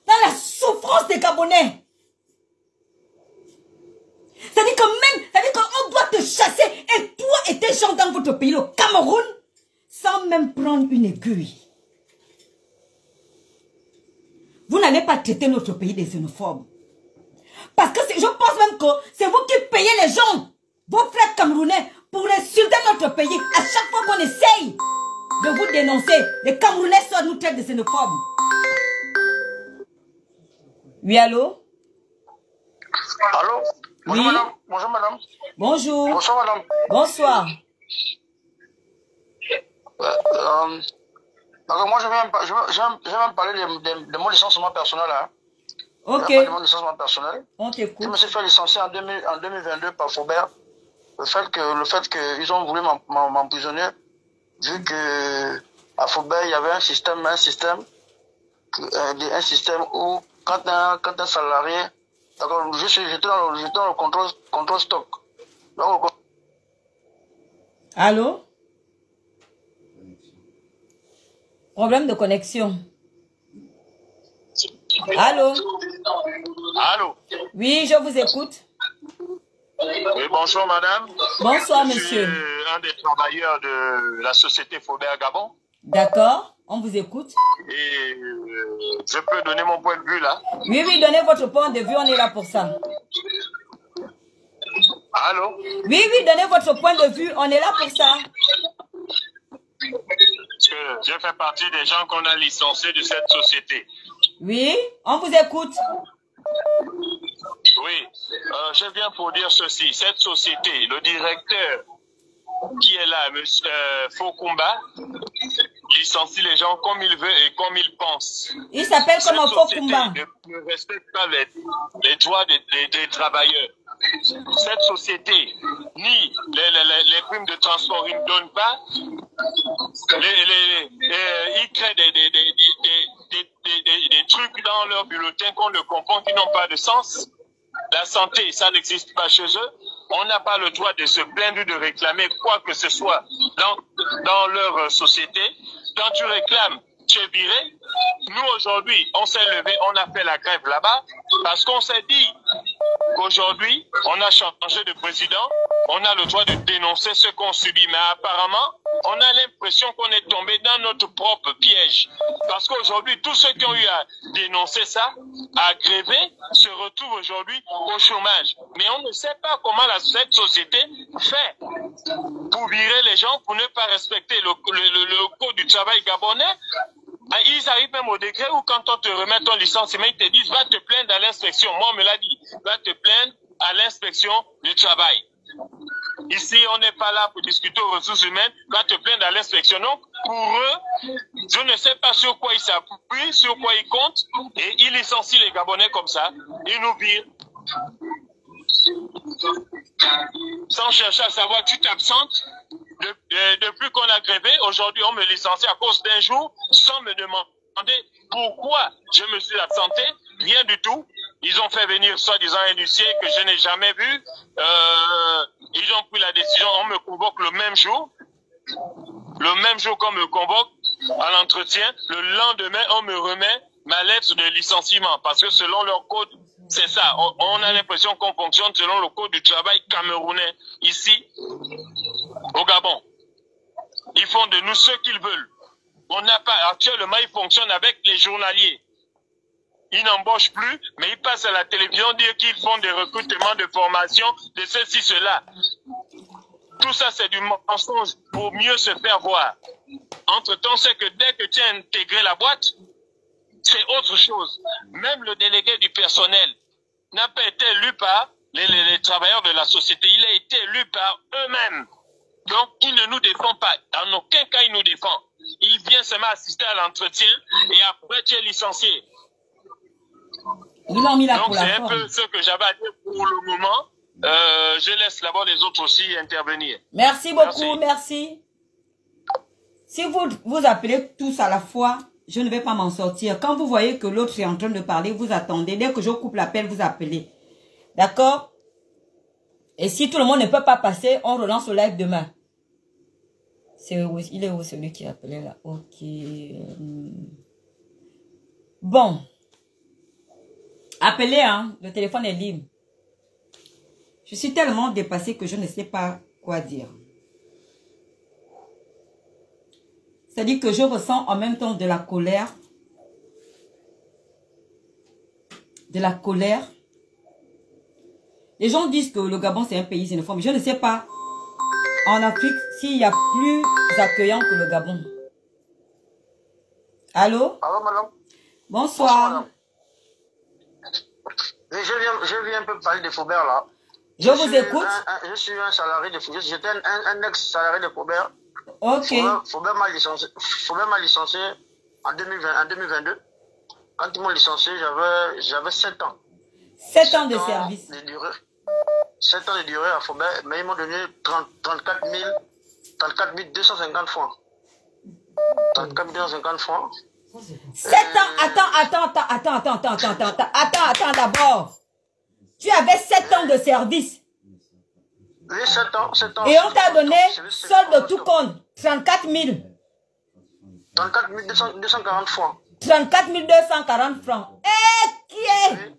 Dans la souffrance des Gabonais. C'est-à-dire qu'on doit te chasser et toi et tes gens dans votre pays, le Cameroun, sans même prendre une aiguille. Vous n'allez pas traiter notre pays des xénophobes. Parce que je pense même que c'est vous qui payez les gens, vos frères camerounais, pour insulter notre pays. À chaque fois qu'on essaye de vous dénoncer, les Camerounais soit nous traitent de xénophobes. Oui, allô? Allô? Bonjour, oui. madame. Bonjour, madame. Bonjour. Bonsoir, madame. Bonsoir. Donc, moi, je vais même parler de mon licenciement personnel. Hein. Ok. De mon licenciement personnel. On t'écoute. Je me suis fait licencier en 2022 par Faubert. Le fait qu'ils ont voulu m'emprisonner, vu que à Faubert, il y avait un système où quand un salarié, d'accord, j'étais dans le contrôle stock. Donc, allô? Problème de connexion. Allô? Allô? Oui, je vous écoute. Oui, bonjour madame. Bonsoir monsieur. Je suis un des travailleurs de la société Faubert Gabon. D'accord, on vous écoute. Et je peux donner mon point de vue là. Oui, oui, donnez votre point de vue, on est là pour ça. Allô? Oui, oui, donnez votre point de vue, on est là pour ça. Parce que je fais partie des gens qu'on a licenciés de cette société. Oui, on vous écoute. Oui, je viens pour dire ceci. Cette société, le directeur qui est là, M. Fokumba, licencie les gens comme il veut et comme il pense. Il s'appelle comment Fokumba? Ne respecte pas les droits des travailleurs. Cette société, ni les primes de transport, ils ne donnent pas. Ils créent des trucs dans leur bulletin qu'on ne comprend, qui n'ont pas de sens. La santé, ça n'existe pas chez eux. On n'a pas le droit de se plaindre, de réclamer quoi que ce soit dans leur société. Quand tu réclames, tu es viré. Nous, aujourd'hui, on s'est levé, on a fait la grève là-bas parce qu'on s'est dit qu'aujourd'hui, on a changé de président, on a le droit de dénoncer ce qu'on subit. Mais apparemment, on a l'impression qu'on est tombé dans notre propre piège. Parce qu'aujourd'hui, tous ceux qui ont eu à dénoncer ça, à gréver, se retrouvent aujourd'hui au chômage. Mais on ne sait pas comment cette société fait pour virer les gens, pour ne pas respecter le code du travail gabonais. Ils arrivent même au degré où quand on te remet ton licenciement, ils te disent va te plaindre à l'inspection. Moi, on me l'a dit, va te plaindre à l'inspection du travail. Ici, on n'est pas là pour discuter aux ressources humaines, va te plaindre à l'inspection. Donc, pour eux, je ne sais pas sur quoi ils s'appuient, sur quoi ils comptent, et ils licencient les Gabonais comme ça. Ils nous virent. Sans chercher à savoir, tu t'absentes. Depuis qu'on a grévé, aujourd'hui, on me licencie à cause d'un jour, sans me demander pourquoi je me suis absenté. Rien du tout. Ils ont fait venir soi-disant un huissier que je n'ai jamais vu. Ils ont pris la décision, on me convoque le même jour. Le même jour qu'on me convoque à l'entretien, le lendemain, on me remet ma lettre de licenciement. Parce que selon leur code, c'est ça. On a l'impression qu'on fonctionne selon le code du travail camerounais. Ici, au Gabon. Ils font de nous ce qu'ils veulent. On n'a pas, actuellement, il fonctionne avec les journaliers. Ils n'embauchent plus, mais ils passent à la télévision dire qu'ils font des recrutements de formation, de ceci, cela. Tout ça, c'est du mensonge pour mieux se faire voir. Entre-temps, c'est que dès que tu as intégré la boîte, c'est autre chose. Même le délégué du personnel n'a pas été élu par les travailleurs de la société. Il a été élu par eux-mêmes. Donc, il ne nous défend pas. En aucun cas, il nous défend. Il vient seulement assister à l'entretien et après, tu es licencié. Ils l'ont mis là donc, pour la c'est un forme. peu ce que j'avais à dire pour le moment. Je laisse d'abord les autres aussi intervenir. Merci beaucoup, merci. Si vous appelez tous à la fois, je ne vais pas m'en sortir. Quand vous voyez que l'autre est en train de parler, vous attendez. Dès que je coupe l'appel, vous appelez. D'accord? Et si tout le monde ne peut pas passer, on relance le live demain. Il est où celui qui appelait là? Ok. Bon. Appelez, hein. Le téléphone est libre. Je suis tellement dépassée que je ne sais pas quoi dire. C'est-à-dire que je ressens en même temps de la colère. De la colère. Les gens disent que le Gabon c'est un pays xénophobe. Mais je ne sais pas en Afrique s'il y a plus accueillant que le Gabon. Allô? Allô, madame? Bonsoir. Bonsoir, madame. Je viens un peu parler de Faubert là. Je vous écoute. Je suis un salarié de Faubert. J'étais un ex-salarié de Faubert. Ok. Faubert m'a licencié en 2022. Quand ils m'ont licencié, j'avais 7 ans. 7 ans de service. 7 ans de durée à Faubert, mais ils m'ont donné 34 250 francs. 34 250 francs. 7 ans, attends d'abord. Tu avais 7 ans de service. Oui, 7 ans. Et on t'a donné, solde de tout compte, 34 000. 34 240 francs. 34 240 francs. Et qui est? Oui.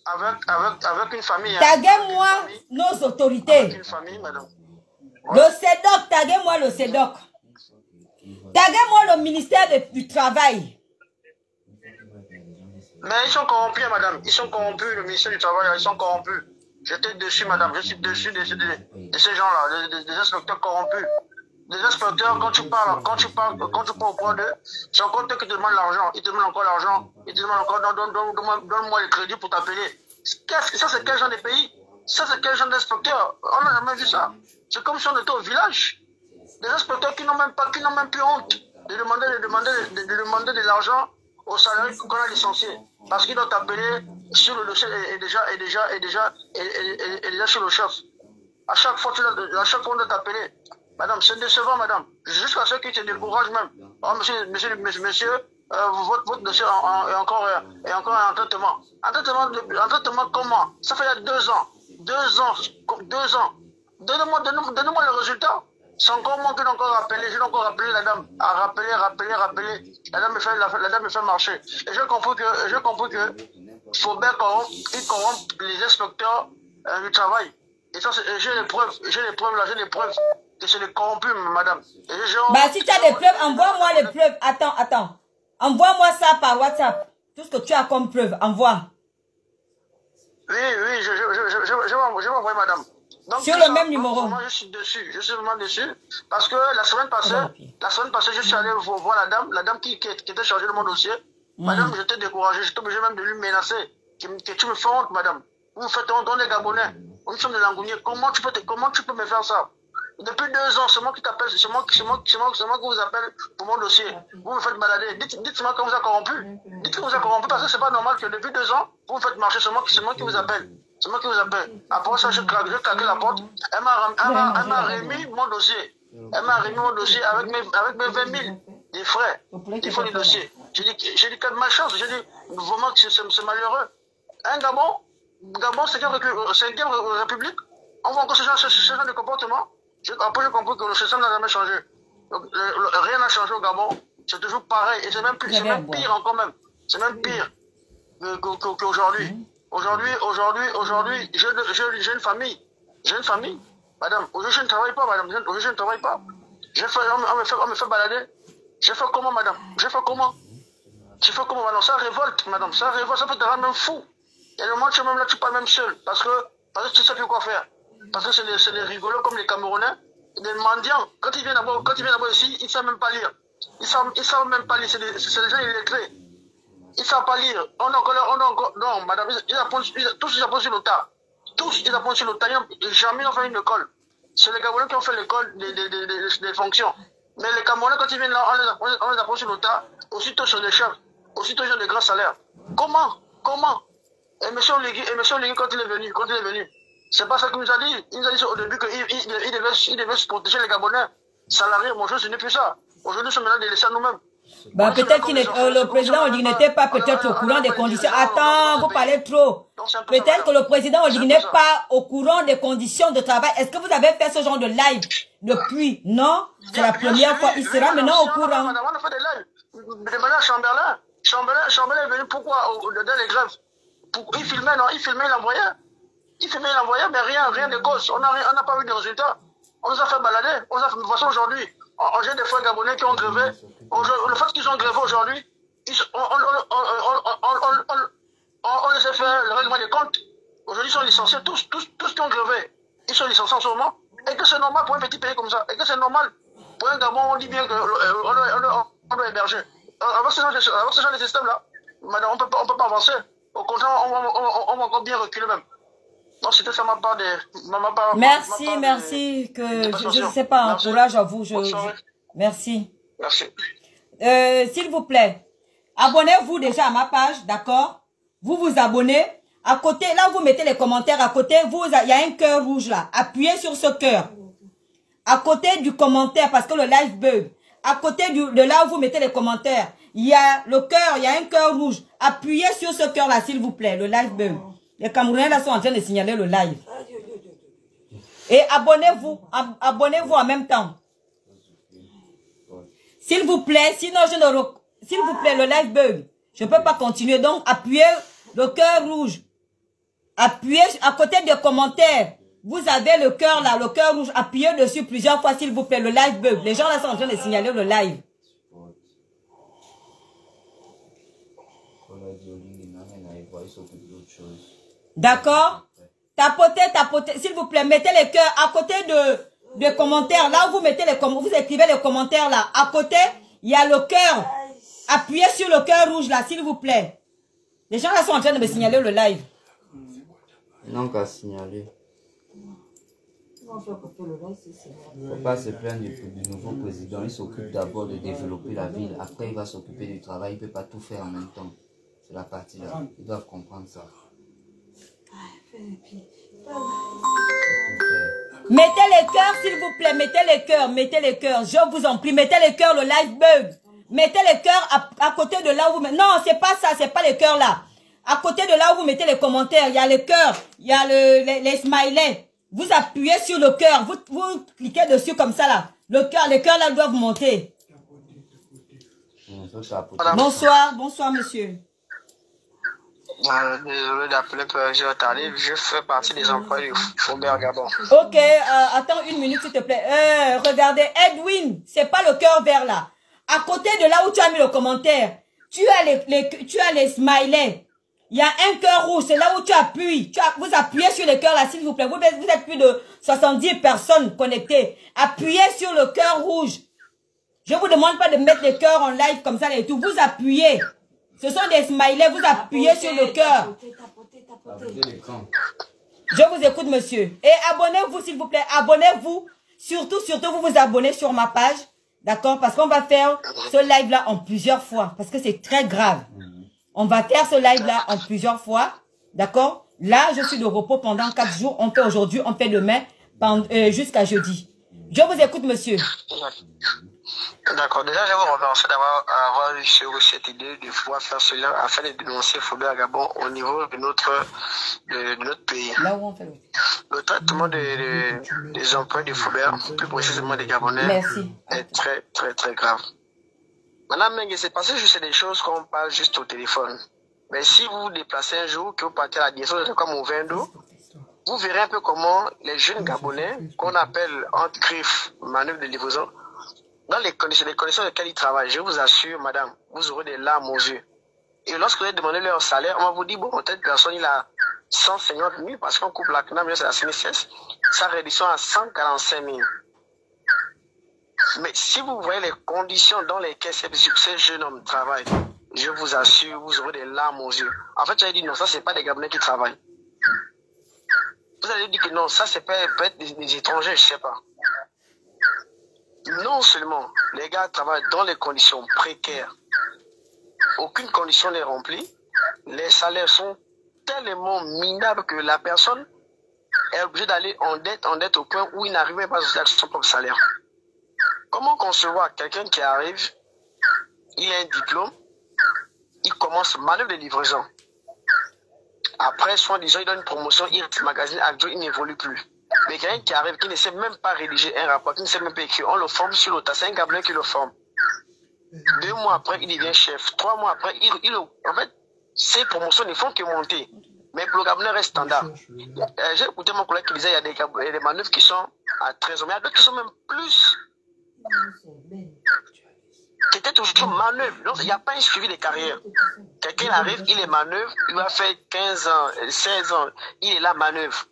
Avec une famille. Taguez-moi nos autorités. Avec une famille, madame. Le CEDOC, taguez-moi le CEDOC. Taguez-moi le ministère du Travail. Mais ils sont corrompus, madame. Ils sont corrompus, le ministère du Travail, ils sont corrompus. J'étais dessus, madame. Je suis dessus de ces gens-là, des inspecteurs corrompus. Des inspecteurs, quand tu parles au point d'eux, c'est encore eux qui te demandent l'argent. Ils te demandent encore l'argent. Ils te demandent encore, donne-moi le crédit pour t'appeler. Ça, c'est quel genre de pays? Ça, c'est quel genre d'inspecteur? On n'a jamais vu ça. C'est comme si on était au village. Des inspecteurs qui n'ont même plus honte de demander de l'argent aux salariés qu'on a licenciés. Parce qu'ils doivent t'appeler sur le dossier et déjà sur le chef. À chaque fois, on doit t'appeler. Madame, c'est décevant, madame. Jusqu'à ceux qui te découragent même. Oh, monsieur, votre dossier est encore en traitement. En traitement comment? Ça fait il y a 2 ans. 2 ans. Donnez-moi le résultat. C'est encore moi qui l'ai encore rappelé. Je l'ai encore rappelé la dame. À rappeler. La dame me fait marcher. Et j'ai compris que Faubert corrompt les inspecteurs du travail. Et ça, j'ai les preuves que c'est des corrompus, madame. Bah, si tu as des preuves, envoie-moi les preuves. Attends. Envoie-moi ça par WhatsApp. Tout ce que tu as comme preuve, envoie. Oui, je vais envoyer, madame. Donc, sur le même numéro. Moi, je suis vraiment dessus. Parce que la semaine passée, je suis allé voir la dame qui était chargée de mon dossier. Madame, j'étais découragé. J'étais obligé même de lui menacer. Que tu me fais honte, madame. Vous me faites honte, on est Gabonais. Nous sommes de Langounier. Comment tu peux me faire ça? Depuis 2 ans, c'est moi qui t'appelle, c'est moi qui vous appelle pour mon dossier. Vous me faites balader. Dites-moi qu'on vous a corrompu. Dites que vous a corrompu parce que c'est pas normal que depuis 2 ans, vous me faites marcher. C'est moi qui vous appelle. C'est moi qui vous appelle. Après ça, j'ai craqué la porte. Elle m'a remis mon dossier. Elle m'a remis mon dossier avec mes 20 000 des frais. Des frais du dossier. J'ai dit quelle malchance. J'ai dit vraiment que c'est malheureux. Un Gabon, c'est une république. On voit encore ce genre de comportement. Après, j'ai compris que le système n'a jamais changé. Donc, rien n'a changé au Gabon. C'est toujours pareil. Et c'est même pire encore même. C'est même pire qu'aujourd'hui. Aujourd'hui, j'ai une famille. Madame, aujourd'hui, je ne travaille pas, madame. Aujourd'hui, je ne travaille pas. On me fait balader. J'ai fait comment, madame? J'ai fait comment? Tu fais comment, madame? Ça révolte, madame. Ça révolte, ça peut te rendre même fou. Et le moment où tu es même là, tu parles même seul. Parce que tu sais plus quoi faire. Parce que c'est des rigolos comme les Camerounais, des mendiants. Quand ils viennent d'abord ici, ils ne savent même pas lire. Ils savent même pas lire. C'est des gens illettrés. Ils ne savent pas lire. Non, madame, tous ils apprennent sur le tas. Tous ils apprennent sur le tas. Jamais ils ont fait une école. C'est les Camerounais qui ont fait l'école des fonctions. Mais les Camerounais, quand ils viennent là, on les apprend sur le tas. Aussitôt sur les chefs. Aussitôt ils ont des grands salaires. Comment? Et M. Oligui, quand il est venu, c'est pas ça qu'il nous a dit. Il nous a dit au début qu'il devait se protéger les Gabonais. Salariés, bonjour, ce n'est plus ça. Aujourd'hui, nous sommes maintenant des laissés à nous-mêmes. Bah, peut-être qu'il le président Oligui n'était pas peut-être au courant des conditions. Attends, vous parlez trop. Peut-être que le président Oligui n'est pas au courant des conditions de travail. Est-ce que vous avez fait ce genre de live depuis? Non, c'est la première fois. Il sera maintenant au courant. On a fait des lives. Demandez à Chamberlain. Chamberlain est venu pourquoi dans les grèves? Il filmait, non? Il l'envoyait, mais rien de cause. On n'a pas eu de résultats. On nous a fait balader. De toute façon, aujourd'hui, j'ai des frères gabonais qui ont grévé. Le fait qu'ils ont grévé aujourd'hui, on les a fait le règlement des comptes. Aujourd'hui, ils sont licenciés, tous qui ont grévé. Ils sont licenciés en ce moment. Et que c'est normal pour un petit pays comme ça. Et que c'est normal pour un Gabon, on dit bien qu'on doit héberger. Avec ce genre de système-là, on peut pas avancer. Au contraire, on va encore bien reculer même. Non, c'était ça ma part. Merci. Je ne sais pas, encourage à vous. Merci. S'il vous plaît, abonnez-vous déjà à ma page, d'accord? Vous vous abonnez. À côté, là où vous mettez les commentaires, à côté, il y a un cœur rouge là. Appuyez sur ce cœur. À côté du commentaire, parce que le live bug. À côté de là où vous mettez les commentaires, il y a le cœur, il y a un cœur rouge. Appuyez sur ce cœur là, s'il vous plaît, le live bug. Les Camerounais là sont en train de signaler le live. Et abonnez-vous en même temps. S'il vous plaît, sinon s'il vous plaît, le live bug. Je ne peux pas continuer, donc appuyez le cœur rouge. Appuyez à côté des commentaires. Vous avez le cœur là, le cœur rouge. Appuyez dessus plusieurs fois, s'il vous plaît, le live bug. Les gens là sont en train de signaler le live. D'accord? Tapotez, s'il vous plaît, mettez les cœurs à côté de commentaires. Là où vous mettez les commentaires, vous écrivez les commentaires là. À côté, il y a le cœur. Appuyez sur le cœur rouge là, s'il vous plaît. Les gens là sont en train de me signaler le live. Non, qu'à signaler. Il ne faut pas se plaindre du nouveau président. Il s'occupe d'abord de développer la ville. Après, il va s'occuper du travail. Il ne peut pas tout faire en même temps. C'est la partie là. Ils doivent comprendre ça. Mettez les cœurs, s'il vous plaît. Mettez les cœurs. Je vous en prie. Mettez les cœurs, le live bug. Mettez les cœurs à côté de là où vous mettez. Non, c'est pas ça. C'est pas les cœurs là. À côté de là où vous mettez les commentaires, il y a les cœurs. Il y a les smileys. Vous appuyez sur le cœur. Vous cliquez dessus comme ça là. Les cœurs là doivent monter. Bonsoir monsieur. Désolé d'appeler que j'ai retardé. Je fais partie des employés du Faubert Gabon. Ok, attends une minute s'il te plaît. Regardez, Edwin, c'est pas le cœur vert là. À côté de là où tu as mis le commentaire, tu as les smileys. Il y a un cœur rouge, c'est là où tu appuies. Vous appuyez sur le cœur là, s'il vous plaît. Vous êtes plus de 70 personnes connectées. Appuyez sur le cœur rouge. Je vous demande pas de mettre les cœurs en live comme ça et tout. Vous appuyez. Ce sont des smileys, vous appuyez sur le cœur. Je vous écoute, monsieur. Et abonnez-vous, s'il vous plaît. Abonnez-vous. Surtout, vous vous abonnez sur ma page. D'accord? Parce qu'on va faire ce live-là en plusieurs fois. Parce que c'est très grave. On va faire ce live-là en plusieurs fois. D'accord? Là, je suis de repos pendant 4 jours. On fait aujourd'hui, on fait demain, jusqu'à jeudi. Je vous écoute, monsieur. D'accord. Déjà, je vous remercie d'avoir eu cette idée de pouvoir faire cela afin de dénoncer Faubert Gabon au niveau de notre pays. Là où on fait le traitement des emplois de Faubert, plus précisément des Gabonais, est très, très, très grave. Madame Mengue, c'est passé juste des choses qu'on parle juste au téléphone. Mais si vous vous déplacez un jour, que vous partez à la direction de comme au Vendo, vous verrez un peu comment les jeunes Gabonais, qu'on appelle entre griffes manœuvre de livraison, dans les conditions dans lesquelles ils travaillent, je vous assure, madame, vous aurez des larmes aux yeux. Et lorsque vous allez demander leur salaire, on va vous dire, bon, telle personne, il a 150 000, parce qu'on coupe la CNAM, c'est la CNSS, sa réduction à 145 000. Mais si vous voyez les conditions dans lesquelles ces jeunes hommes travaillent, je vous assure, vous aurez des larmes aux yeux. En fait, j'avais dit, non, ça, c'est pas des Gabonais qui travaillent. Vous allez dire que non, ça, c'est peut-être des étrangers, je sais pas. Non seulement les gars travaillent dans les conditions précaires, aucune condition n'est remplie, les salaires sont tellement minables que la personne est obligée d'aller en dette au point où il n'arrive même pas à son propre salaire. Comment concevoir quelqu'un qui arrive, il a un diplôme, il commence manœuvre de livraison. Après, soit disant, il donne une promotion, il magasine, il n'évolue plus. Mais quelqu'un qui arrive, qui ne sait même pas rédiger un rapport, qui ne sait même pas écrire, on le forme sur le tas, c'est un Gabonais qui le forme. 2 mois après, il devient chef. 3 mois après, en fait, ces promotions ne font que monter. Mais pour le Gabonais reste standard. J'ai écouté mon collègue qui disait qu'il y a des manœuvres qui sont à 13 ans, mais il y a d'autres qui sont même plus. Qui étaient toujours manœuvres. Donc, il n'y a pas un suivi de carrière. Quelqu'un arrive, il est manœuvre, il va faire 15 ans, 16 ans, il est là manœuvre.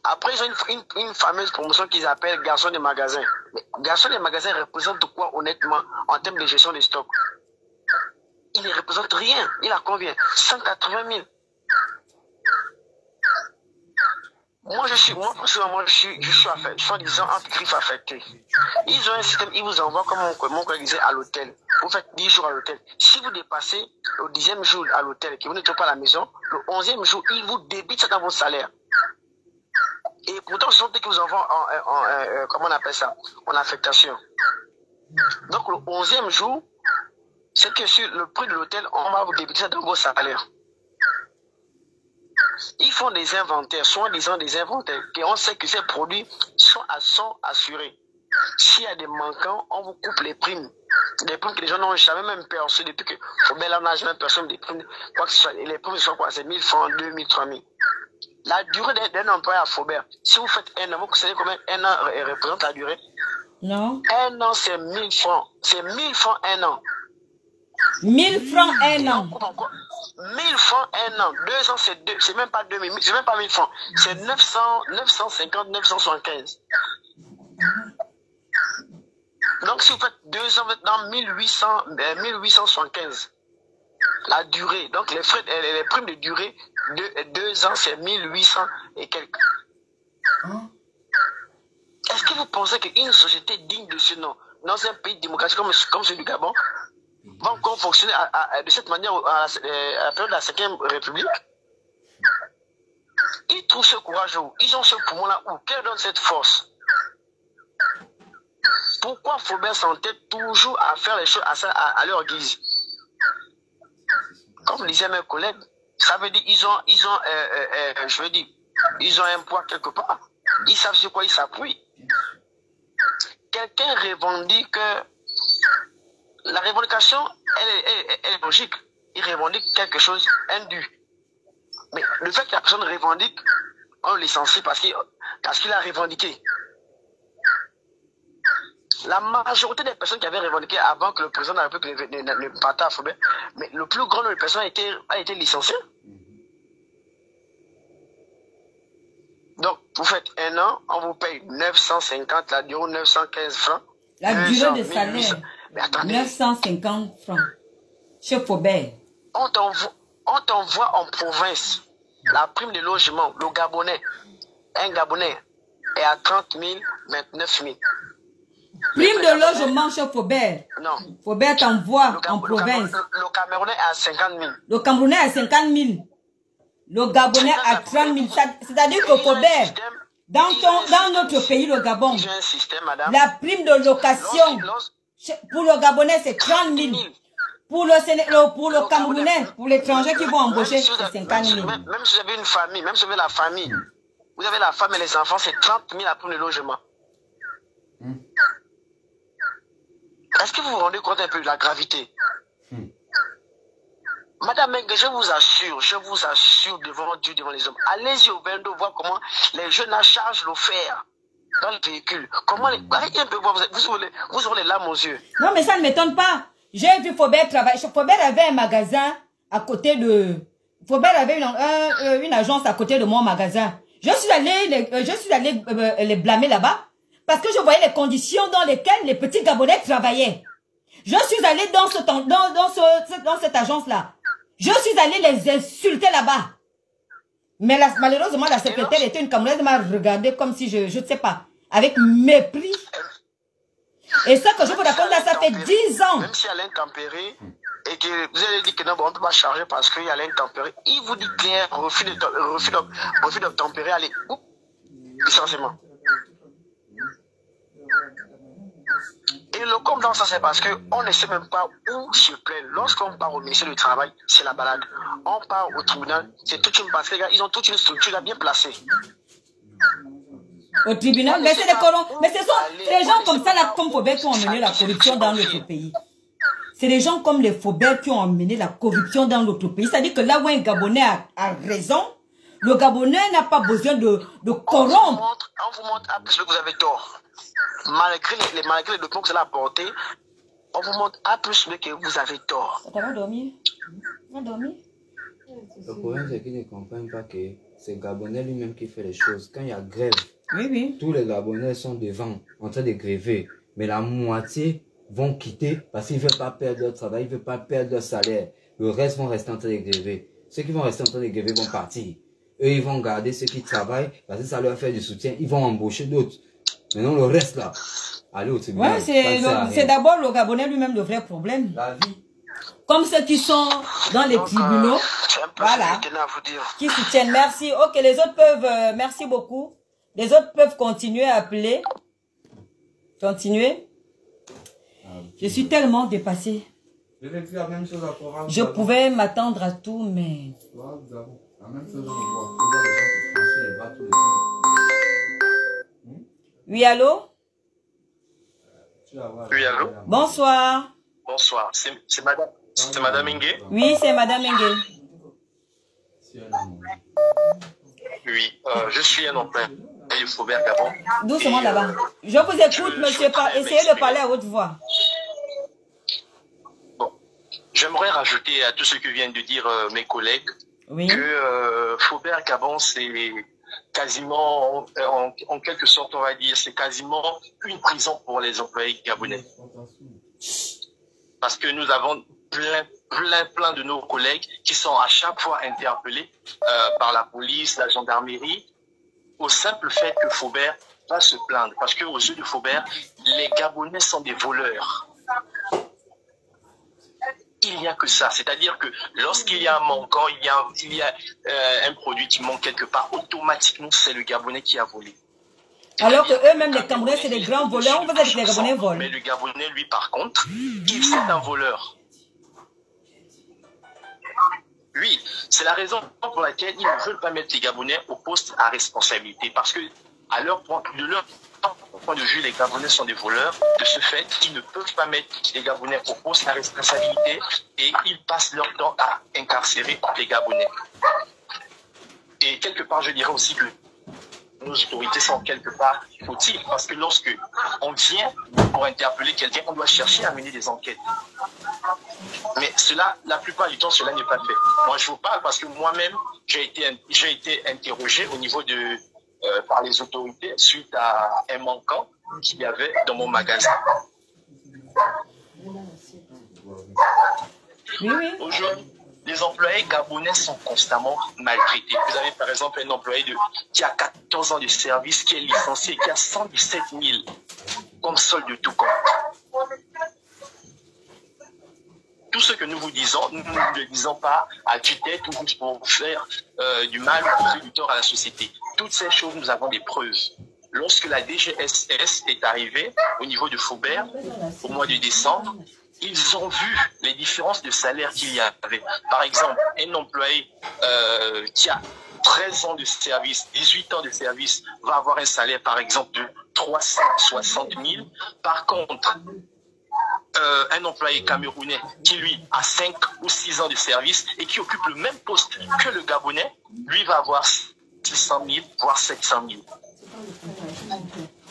Après, ils ont une fameuse promotion qu'ils appellent garçon des magasins. Mais garçon des magasins représente quoi, honnêtement, en termes de gestion des stocks? Il ne représente rien. Il a combien? 180 000. Moi, je suis soi-disant entre griffes affecté. Ils ont un système, ils vous envoient, comme mon collègue disait, à l'hôtel. Vous faites 10 jours à l'hôtel. Si vous dépassez le 10e jour à l'hôtel et que vous n'êtes pas à la maison, le 11e jour, ils vous débitent ça dans votre salaire. Et pourtant, ce sont eux qui vous envoient comment on appelle ça? En affectation. Donc, le 11e jour, c'est que sur le prix de l'hôtel, on va vous débiter ça dans vos salaires. Ils font des inventaires, soi-disant des inventaires, et on sait que ces produits sont assurés. S'il y a des manquants, on vous coupe les primes. Des primes que les gens n'ont jamais même perçues depuis que Faubert n'a jamais perçu des primes. Quoi que ce soit, et les primes sont quoi? C'est 1000 francs, 2000, 3000. La durée d'un employé à Faubert, si vous faites 1 an, vous savez combien 1 an représente la durée? Non. 1 an, c'est 1000 francs. C'est 1000 francs 1 an. 1000 francs 1 an. 1000 francs 1 an. 2 ans, c'est même pas 2000, c'est même pas 1000 francs. C'est 950, 975. Donc, si vous faites 2 ans maintenant, 1875. La durée, donc les frais, les primes de durée de 2 ans, c'est 1800 et quelques. Est-ce que vous pensez qu'une société digne de ce nom, dans un pays démocratique comme celui du Gabon, va encore fonctionner de cette manière à la période de la 5e République? Ils trouvent ce courage où? Ils ont ce poumon-là où? Quelle donne cette force? Pourquoi Faubert s'entête toujours à faire les choses à leur guise? Comme disaient mes collègues, ça veut dire ils ont un poids quelque part. Ils savent sur quoi ils s'appuient. Quelqu'un revendique que la revendication, elle est logique. Il revendique quelque chose indu. Mais le fait que la personne revendique, on le licencie parce qu'il a revendiqué. La majorité des personnes qui avaient revendiqué avant que le président de la République ne parte à Faubert, mais le plus grand nombre de personnes a été licencié. Donc, vous faites 1 an, on vous paye 950, la durée 915 francs. La durée de salaire, 950 francs. Chez Faubert. On t'envoie en province la prime de logement, le Gabonais. Un Gabonais est à 30 000, 29 000. Prime de logement chez Faubert. Non. Faubert t'envoie en province. Le Camerounais est à 50 000. Le Camerounais est à 50 000. Le Gabonais à 30 000. C'est-à-dire que Faubert, dans notre pays, le Gabon, la prime de location pour le Gabonais, c'est 30 000. Pour le Camerounais, pour l'étranger qui vont embaucher, c'est 50 000. Même si vous avez une famille, même si vous avez la famille, vous avez la femme et les enfants, c'est 30 000 la prime de logement. Est-ce que vous vous rendez compte un peu de la gravité? Madame Mengue, je vous assure devant Dieu, devant les hommes, allez-y au Vendo voir comment les jeunes chargent le fer. dans le véhicule. Comment les... Arrêtez un peu, vous aurez les larmes aux yeux. Non, mais ça ne m'étonne pas. J'ai vu Faubert travailler. Faubert avait un magasin à côté de... Faubert avait une agence à côté de mon magasin. Je suis allé les blâmer là-bas parce que je voyais les conditions dans lesquelles les petits Gabonais travaillaient. Je suis allé dans cette agence-là. Je suis allé les insulter là-bas. Mais malheureusement, la secrétaire était une Camerounaise, m'a regardé comme si je ne sais pas, avec mépris. Et ça que je vous raconte là, ça fait 10 ans. Même si elle est intempérée, et que vous allez dire que non, on ne peut pas charger parce qu'il y a l'intempérée, il vous dit clair, refus d'obtempérer, allez, licenciement. Et le comme dans ça, c'est parce qu'on ne sait même pas où se plaindre. Lorsqu'on part au ministère du Travail, c'est la balade. On part au tribunal, c'est toute une parce que les gars, ils ont toute une structure là bien placée. Au tribunal, mais c'est des corrompus. Mais ce sont les gens comme ça, là, comme Faubert, qui ont emmené la corruption dans notre pays. C'est des gens comme les Faubert qui ont emmené la corruption dans notre pays. C'est-à-dire que là où un Gabonais a raison, le Gabonais n'a pas besoin de corrompre. On vous montre à plus que vous avez tort. Malgré les documents que vous allez apporter, on vous montre à plus que vous avez tort. Ça va dormir? Va dormir? Le problème, c'est qu'ils ne comprennent pas que c'est Gabonais lui-même qui fait les choses. Quand il y a grève, tous les Gabonais sont devant, en train de gréver. Mais la moitié vont quitter parce qu'ils ne veulent pas perdre leur travail, ils ne veulent pas perdre leur salaire. Le reste vont rester en train de gréver. Ceux qui vont rester en train de gréver vont partir. Eux, ils vont garder ceux qui travaillent parce que ça leur fait du soutien. Ils vont embaucher d'autres. Maintenant, le reste là, allez au tribunal. Ouais, c'est d'abord le Gabonais lui-même le vrai problème. La vie. Comme ceux qui sont dans les tribunaux, voilà, qui soutiennent. Merci. Ok, les autres peuvent, merci beaucoup. Les autres peuvent continuer à appeler. Continuer. Je suis tellement dépassée. Je pouvais m'attendre à tout, mais... Oui, allô? Oui, allô? Bonsoir. Bonsoir. C'est Madame Inge? Oui, c'est Madame Inge. Oui, je suis un employé du Faubert Gabon. Doucement là-bas. Je vous écoute, monsieur. Essayez de parler à haute voix. Bon, j'aimerais rajouter à tout ce que viennent de dire mes collègues que Faubert Gabon, c'est quasiment, en quelque sorte, on va dire, c'est quasiment une prison pour les employés gabonais. Parce que nous avons plein de nos collègues qui sont à chaque fois interpellés par la police, la gendarmerie, au simple fait que Faubert va se plaindre. Parce qu'aux yeux de Faubert, les Gabonais sont des voleurs. Il n'y a que ça. C'est-à-dire que lorsqu'il y a un manquant, il y a un produit qui manque quelque part, automatiquement, c'est le Gabonais qui a volé. Alors que eux-mêmes, les Camerounais, c'est des grands voleurs. On vous a dit que les Gabonais volent. Mais le Gabonais, lui, par contre, c'est un voleur. Oui, c'est la raison pour laquelle ils ne veulent pas mettre les Gabonais au poste à responsabilité. Parce que, de leur point de vue, les Gabonais sont des voleurs. De ce fait, ils ne peuvent pas mettre les Gabonais au poste à responsabilité et ils passent leur temps à incarcérer les Gabonais. Et quelque part, je dirais aussi que nos autorités sont quelque part fautives parce que lorsque on vient pour interpeller quelqu'un, on doit chercher à mener des enquêtes. Mais cela, la plupart du temps, cela n'est pas fait. Moi, je vous parle parce que moi-même, j'ai été interrogé au niveau de par les autorités suite à un manquant qu'il y avait dans mon magasin. Aujourd'hui, les employés gabonais sont constamment maltraités. Vous avez par exemple un employé qui a 14 ans de service, qui est licencié, qui a 117 000 comme solde de tout compte. Tout ce que nous vous disons, nous ne le disons pas à tue-tête ou pour faire du mal ou du tort à la société. Toutes ces choses, nous avons des preuves. Lorsque la DGSS est arrivée au niveau de Faubert, au mois de décembre, ils ont vu les différences de salaire qu'il y avait. Par exemple, un employé qui a 13 ans de service, 18 ans de service, va avoir un salaire, par exemple, de 360 000. Par contre, un employé camerounais qui, lui, a 5 ou 6 ans de service et qui occupe le même poste que le Gabonais, lui va avoir 600 000, voire 700 000.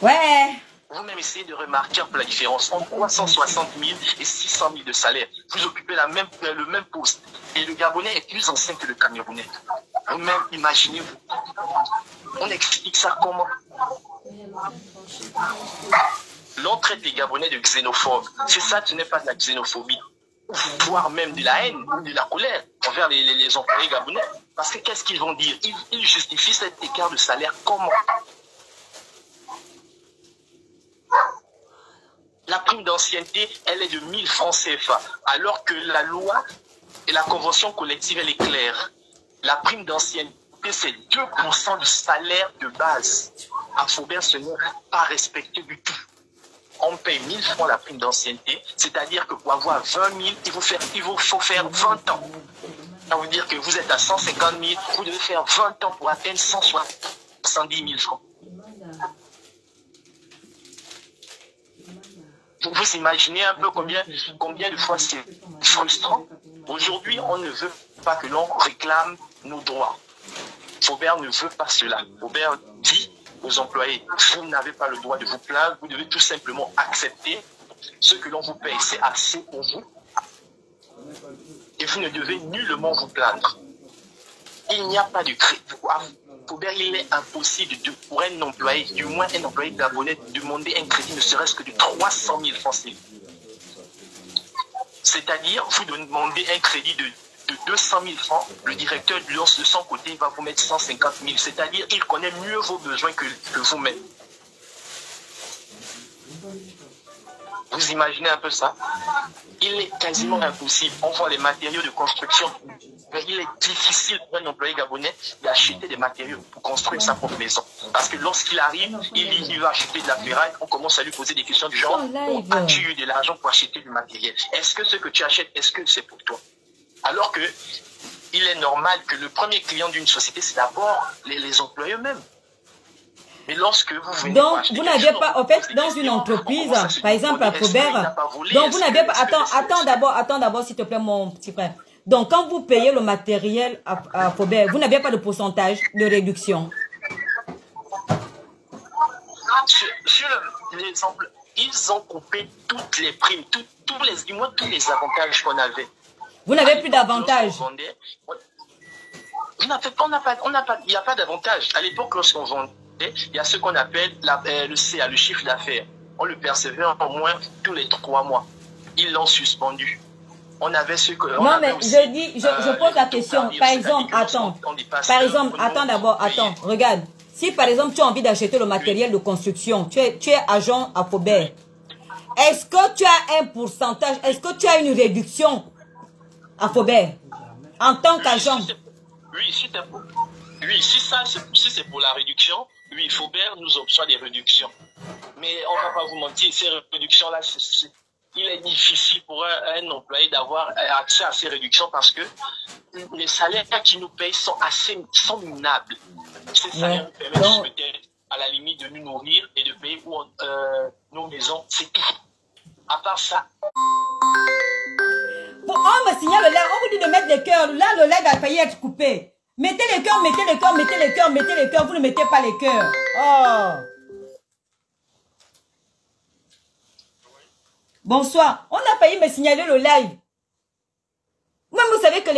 Ouais. Vous-même essayez de remarquer un peu la différence entre 360 000 et 600 000 de salaire. Vous occupez le même poste. Et le Gabonais est plus ancien que le Camerounais. Vous-même, imaginez-vous. On explique ça comment? L'on traite les Gabonais de xénophobes. C'est ça, ce n'est pas de la xénophobie. Voire même de la haine, de la colère envers les employés gabonais. Parce que qu'est-ce qu'ils vont dire? Ils justifient cet écart de salaire comment? La prime d'ancienneté, elle est de 1000 francs CFA, alors que la loi et la convention collective, elle est claire. La prime d'ancienneté, c'est 2% du salaire de base. À Faubert, ce n'est pas respecté du tout. On paye 1000 francs la prime d'ancienneté, c'est-à-dire que pour avoir 20 000, il faut faire 20 ans. Ça veut dire que vous êtes à 150 000, vous devez faire 20 ans pour atteindre 170 000 francs. Vous imaginez un peu combien de fois c'est frustrant. Aujourd'hui, on ne veut pas que l'on réclame nos droits. Faubert ne veut pas cela. Faubert dit aux employés, vous n'avez pas le droit de vous plaindre, vous devez tout simplement accepter ce que l'on vous paye, c'est assez pour vous. Et vous ne devez nullement vous plaindre. Il n'y a pas de crédit. Faubert, il est impossible pour un employé, du moins un employé gabonais, de demander un crédit ne serait-ce que de 300 000 francs. C'est-à-dire, vous demandez un crédit de 200 000 francs, le directeur de son côté va vous mettre 150 000. C'est-à-dire, il connaît mieux vos besoins que vous-même. Vous imaginez un peu ça? Il est quasiment impossible. On voit les matériaux de construction. Mais il est difficile pour un employé gabonais d'acheter des matériaux pour construire sa propre maison. Parce que lorsqu'il arrive, il va acheter de la ferraille, on commence à lui poser des questions du genre, où as-tu eu de l'argent pour acheter du matériel? Est-ce que ce que tu achètes, est-ce que c'est pour toi? Alors que il est normal que le premier client d'une société, c'est d'abord les employés eux-mêmes. Mais lorsque vous venez... Donc, vous n'avez pas, en fait, dans une entreprise, par exemple à Faubert, donc vous n'avez pas... Attends d'abord, s'il te plaît, mon petit frère. Donc, quand vous payez le matériel à Faubert, vous n'avez pas de pourcentage de réduction. Sur l'exemple, ils ont coupé toutes les primes, tous les avantages qu'on avait. Vous n'avez plus d'avantages. Il n'y a pas d'avantage. À l'époque, lorsqu'on vendait, il y a ce qu'on appelle le CA, le chiffre d'affaires. On le percevait au moins tous les 3 mois. Ils l'ont suspendu. On avait ce que... Non, mais je pose la question. Par exemple, attends d'abord, regarde. Si par exemple, tu as envie d'acheter le matériel de construction, tu es agent à Faubert, est-ce que tu as un pourcentage, est-ce que tu as une réduction à Faubert en tant qu'agent? Oui, si c'est pour la réduction, oui, Faubert nous obçoit des réductions. Mais on ne va pas vous mentir, ces réductions-là, il est difficile pour un employé d'avoir accès à ces réductions parce que les salaires qu'ils nous payent sont minables. Ces salaires nous permettent peut-être, à la limite, de nous nourrir et de payer pour nos maisons, c'est tout. À part ça... Bon, on me signale le live, on vous dit de mettre les cœurs. Là, le live a failli être coupé. Mettez les cœurs, mettez les cœurs, mettez les cœurs, mettez les cœurs. Vous ne mettez pas les cœurs. Oh. Bonsoir. On a failli me signaler le live. Même vous savez que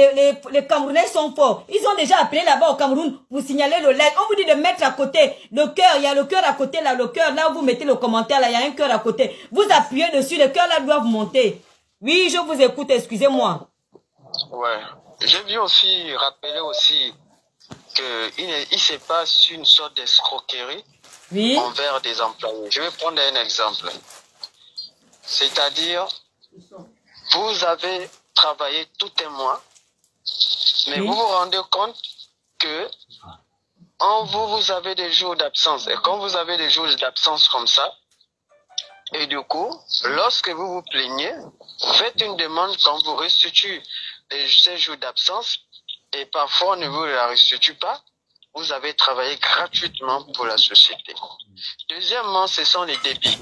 les Camerounais sont forts. Ils ont déjà appelé là-bas au Cameroun pour signaler le live. On vous dit de mettre à côté le cœur. Il y a le cœur à côté là, le cœur. Là où vous mettez le commentaire, là, il y a un cœur à côté. Vous appuyez dessus, le cœur là doit vous monter. Oui, je vous écoute, excusez-moi. Ouais. Je veux aussi rappeler aussi qu'il se passe une sorte d'escroquerie envers des employés. Je vais prendre un exemple. C'est-à-dire, vous avez travaillé tout un mois, mais vous vous rendez compte que vous avez des jours d'absence. Et quand vous avez des jours d'absence comme ça, et du coup, lorsque vous vous plaignez, faites une demande qu'on vous restitue ces jours d'absence et parfois on ne vous la restitue pas. Vous avez travaillé gratuitement pour la société. Deuxièmement, ce sont les débits.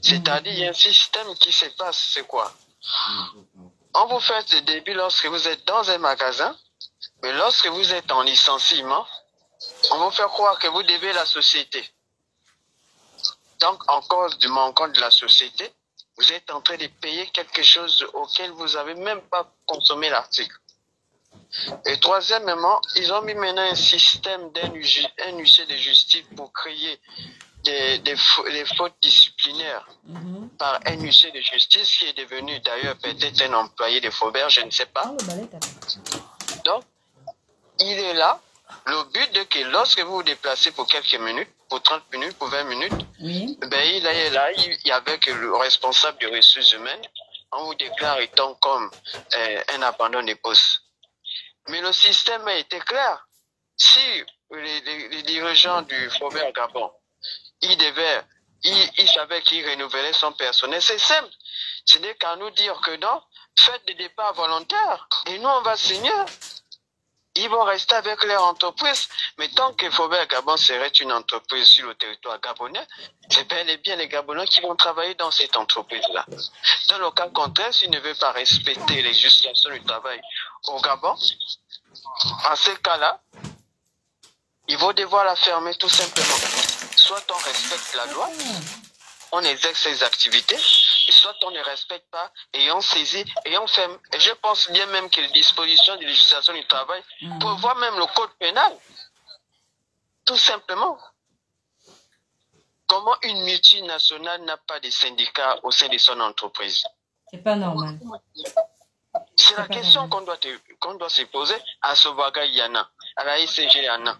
C'est-à-dire, il y a un système qui se passe, c'est quoi? On vous fait des débits lorsque vous êtes dans un magasin, mais lorsque vous êtes en licenciement, on vous fait croire que vous devez la société. Donc, en cause du manquant de la société, vous êtes en train de payer quelque chose auquel vous n'avez même pas consommé l'article. Et troisièmement, ils ont mis maintenant un système d'un huissier de justice pour créer des fautes disciplinaires par un huissier de justice qui est devenu d'ailleurs peut-être un employé de Faubert, je ne sais pas. Donc, il est là. Le but de que lorsque vous vous déplacez pour quelques minutes, pour 30 minutes, pour 20 minutes, ben il est là, il avec le responsable des ressources humaines, on vous déclare étant comme un abandon de poste. Mais le système a été clair. Si les dirigeants du Faubert Gabon, ils savaient qu'ils renouvelaient son personnel, c'est simple. Ce n'est qu'à nous dire que non, faites des départs volontaires et nous on va signer. Ils vont rester avec leur entreprise. Mais tant que Faubert Gabon serait une entreprise sur le territoire gabonais, c'est bel et bien les Gabonais qui vont travailler dans cette entreprise-là. Dans le cas contraire, s'ils ne veulent pas respecter les législations du travail au Gabon, en ce cas-là, ils vont devoir la fermer tout simplement. Soit on respecte la loi, on exerce ses activités, et soit on ne respecte pas, et on saisit, et on ferme. Et je pense bien même que les dispositions de législation du travail prévoient même le code pénal. Tout simplement. Comment une multinationale n'a pas de syndicat au sein de son entreprise? C'est pas normal. C'est la question qu'on doit se poser. À Sobaga, il y en a. À la ICG, il y en a.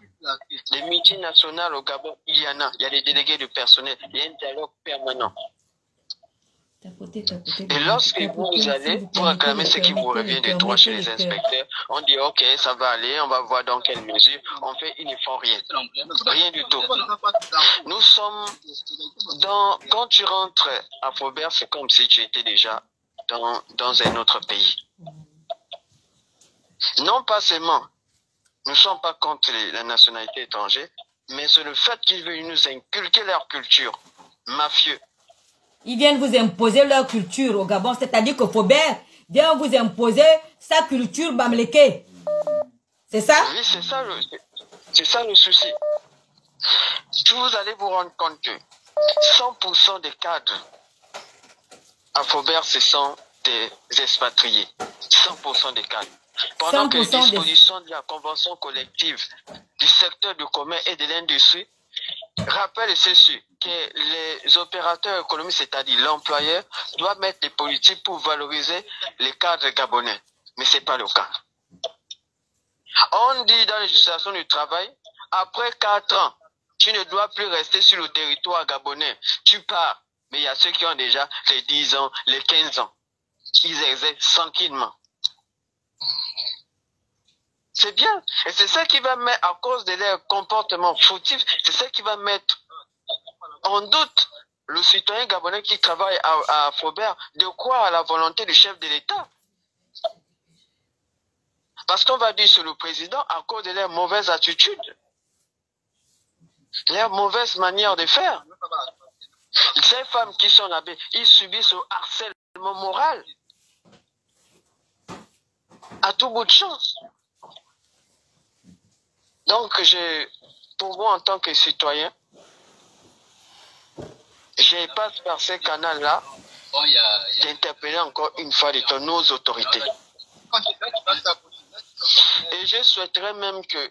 Les multinationales au Gabon, il y en a. Il y a des délégués du personnel. Il y a un dialogue permanent. Et lorsque vous allez pour réclamer ce qui vous revient de droit chez les inspecteurs, on dit ok, ça va aller, on va voir dans quelle mesure. En fait, ils ne font rien. Rien du tout. Nous sommes quand tu rentres à Faubert, c'est comme si tu étais déjà dans un autre pays. Non pas seulement, nous ne sommes pas contre la nationalité étrangère, mais c'est le fait qu'ils veulent nous inculquer leur culture mafieux. Ils viennent vous imposer leur culture au Gabon, c'est-à-dire que Faubert vient vous imposer sa culture bamléké. C'est ça? Oui, c'est ça le souci. Vous allez vous rendre compte que 100% des cadres à Faubert, ce sont des expatriés. 100% des cadres. Pendant que les dispositions de la convention collective du secteur du commerce et de l'industrie rappellent ceci, que les opérateurs économiques, c'est-à-dire l'employeur, doivent mettre des politiques pour valoriser les cadres gabonais. Mais ce n'est pas le cas. On dit dans la législation du travail, après 4 ans, tu ne dois plus rester sur le territoire gabonais. Tu pars. Mais il y a ceux qui ont déjà les 10 ans, les 15 ans. Ils exercent tranquillement. C'est bien. Et c'est ça qui va mettre, à cause de leur comportement fautif, c'est ça qui va mettre en doute le citoyen gabonais qui travaille à Faubert de croire à la volonté du chef de l'État. Parce qu'on va dire sur le président à cause de leur mauvaise attitude, leur mauvaise manière de faire. Ces femmes qui sont là-bas, ils subissent le harcèlement moral à tout bout de champ. Donc, pour moi, en tant que citoyen, je passe par ce canal-là d'interpeller encore une fois nos autorités. Et je souhaiterais même que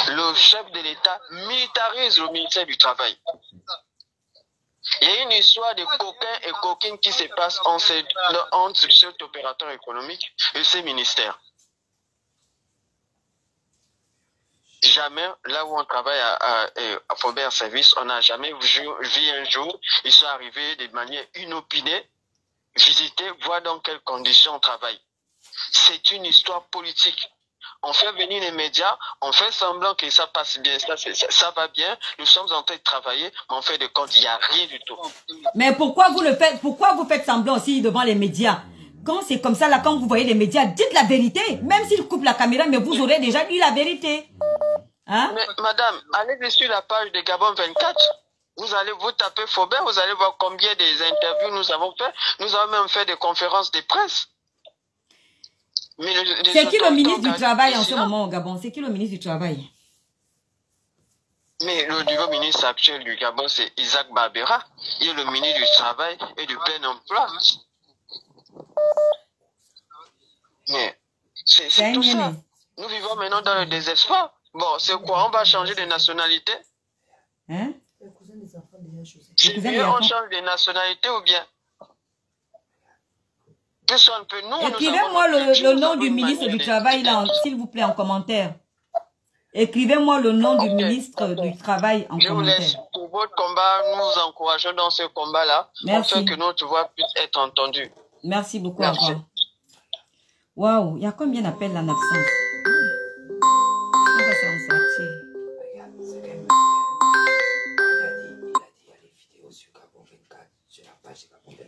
le chef de l'État militarise le ministère du Travail. Il y a une histoire de coquins et coquines qui se passe entre cet opérateur économique et ces ministères. Jamais, là où on travaille à Faubert Service, on n'a jamais vu un jour, ils sont arrivés de manière inopinée, visiter, voir dans quelles conditions on travaille. C'est une histoire politique. On fait venir les médias, on fait semblant que ça passe bien, ça va bien, nous sommes en train de travailler, mais on fait de compte, il n'y a rien du tout. Mais pourquoi vous faites semblant aussi devant les médias? Quand c'est comme ça, là, quand vous voyez les médias, dites la vérité. Même s'ils coupent la caméra, mais vous aurez déjà dit la vérité. Hein? Mais madame, allez sur la page de Gabon 24. Vous allez vous taper Faubert, vous allez voir combien des interviews nous avons fait. Nous avons même fait des conférences de presse. C'est qui le ministre du Travail en ce moment au Gabon? C'est qui le ministre du Travail? Mais le nouveau ministre actuel du Gabon, c'est Isaac Barbera. Il est le ministre du Travail et du Plein Emploi. Mais c'est tout ça. Nous vivons maintenant dans le désespoir. Bon, c'est quoi? On va changer de nationalité? Hein? C'est mieux on change de nationalité ou bien? Écrivez-moi le nom du ministre du Travail, s'il vous plaît, en commentaire. Écrivez-moi le nom du ministre du Travail en commentaire. Je vous laisse pour votre combat. Nous vous encourageons dans ce combat-là. Afin que notre voix puisse être entendue. Merci beaucoup. Waouh, il y a combien d'appels en absence? On va s'en sortir.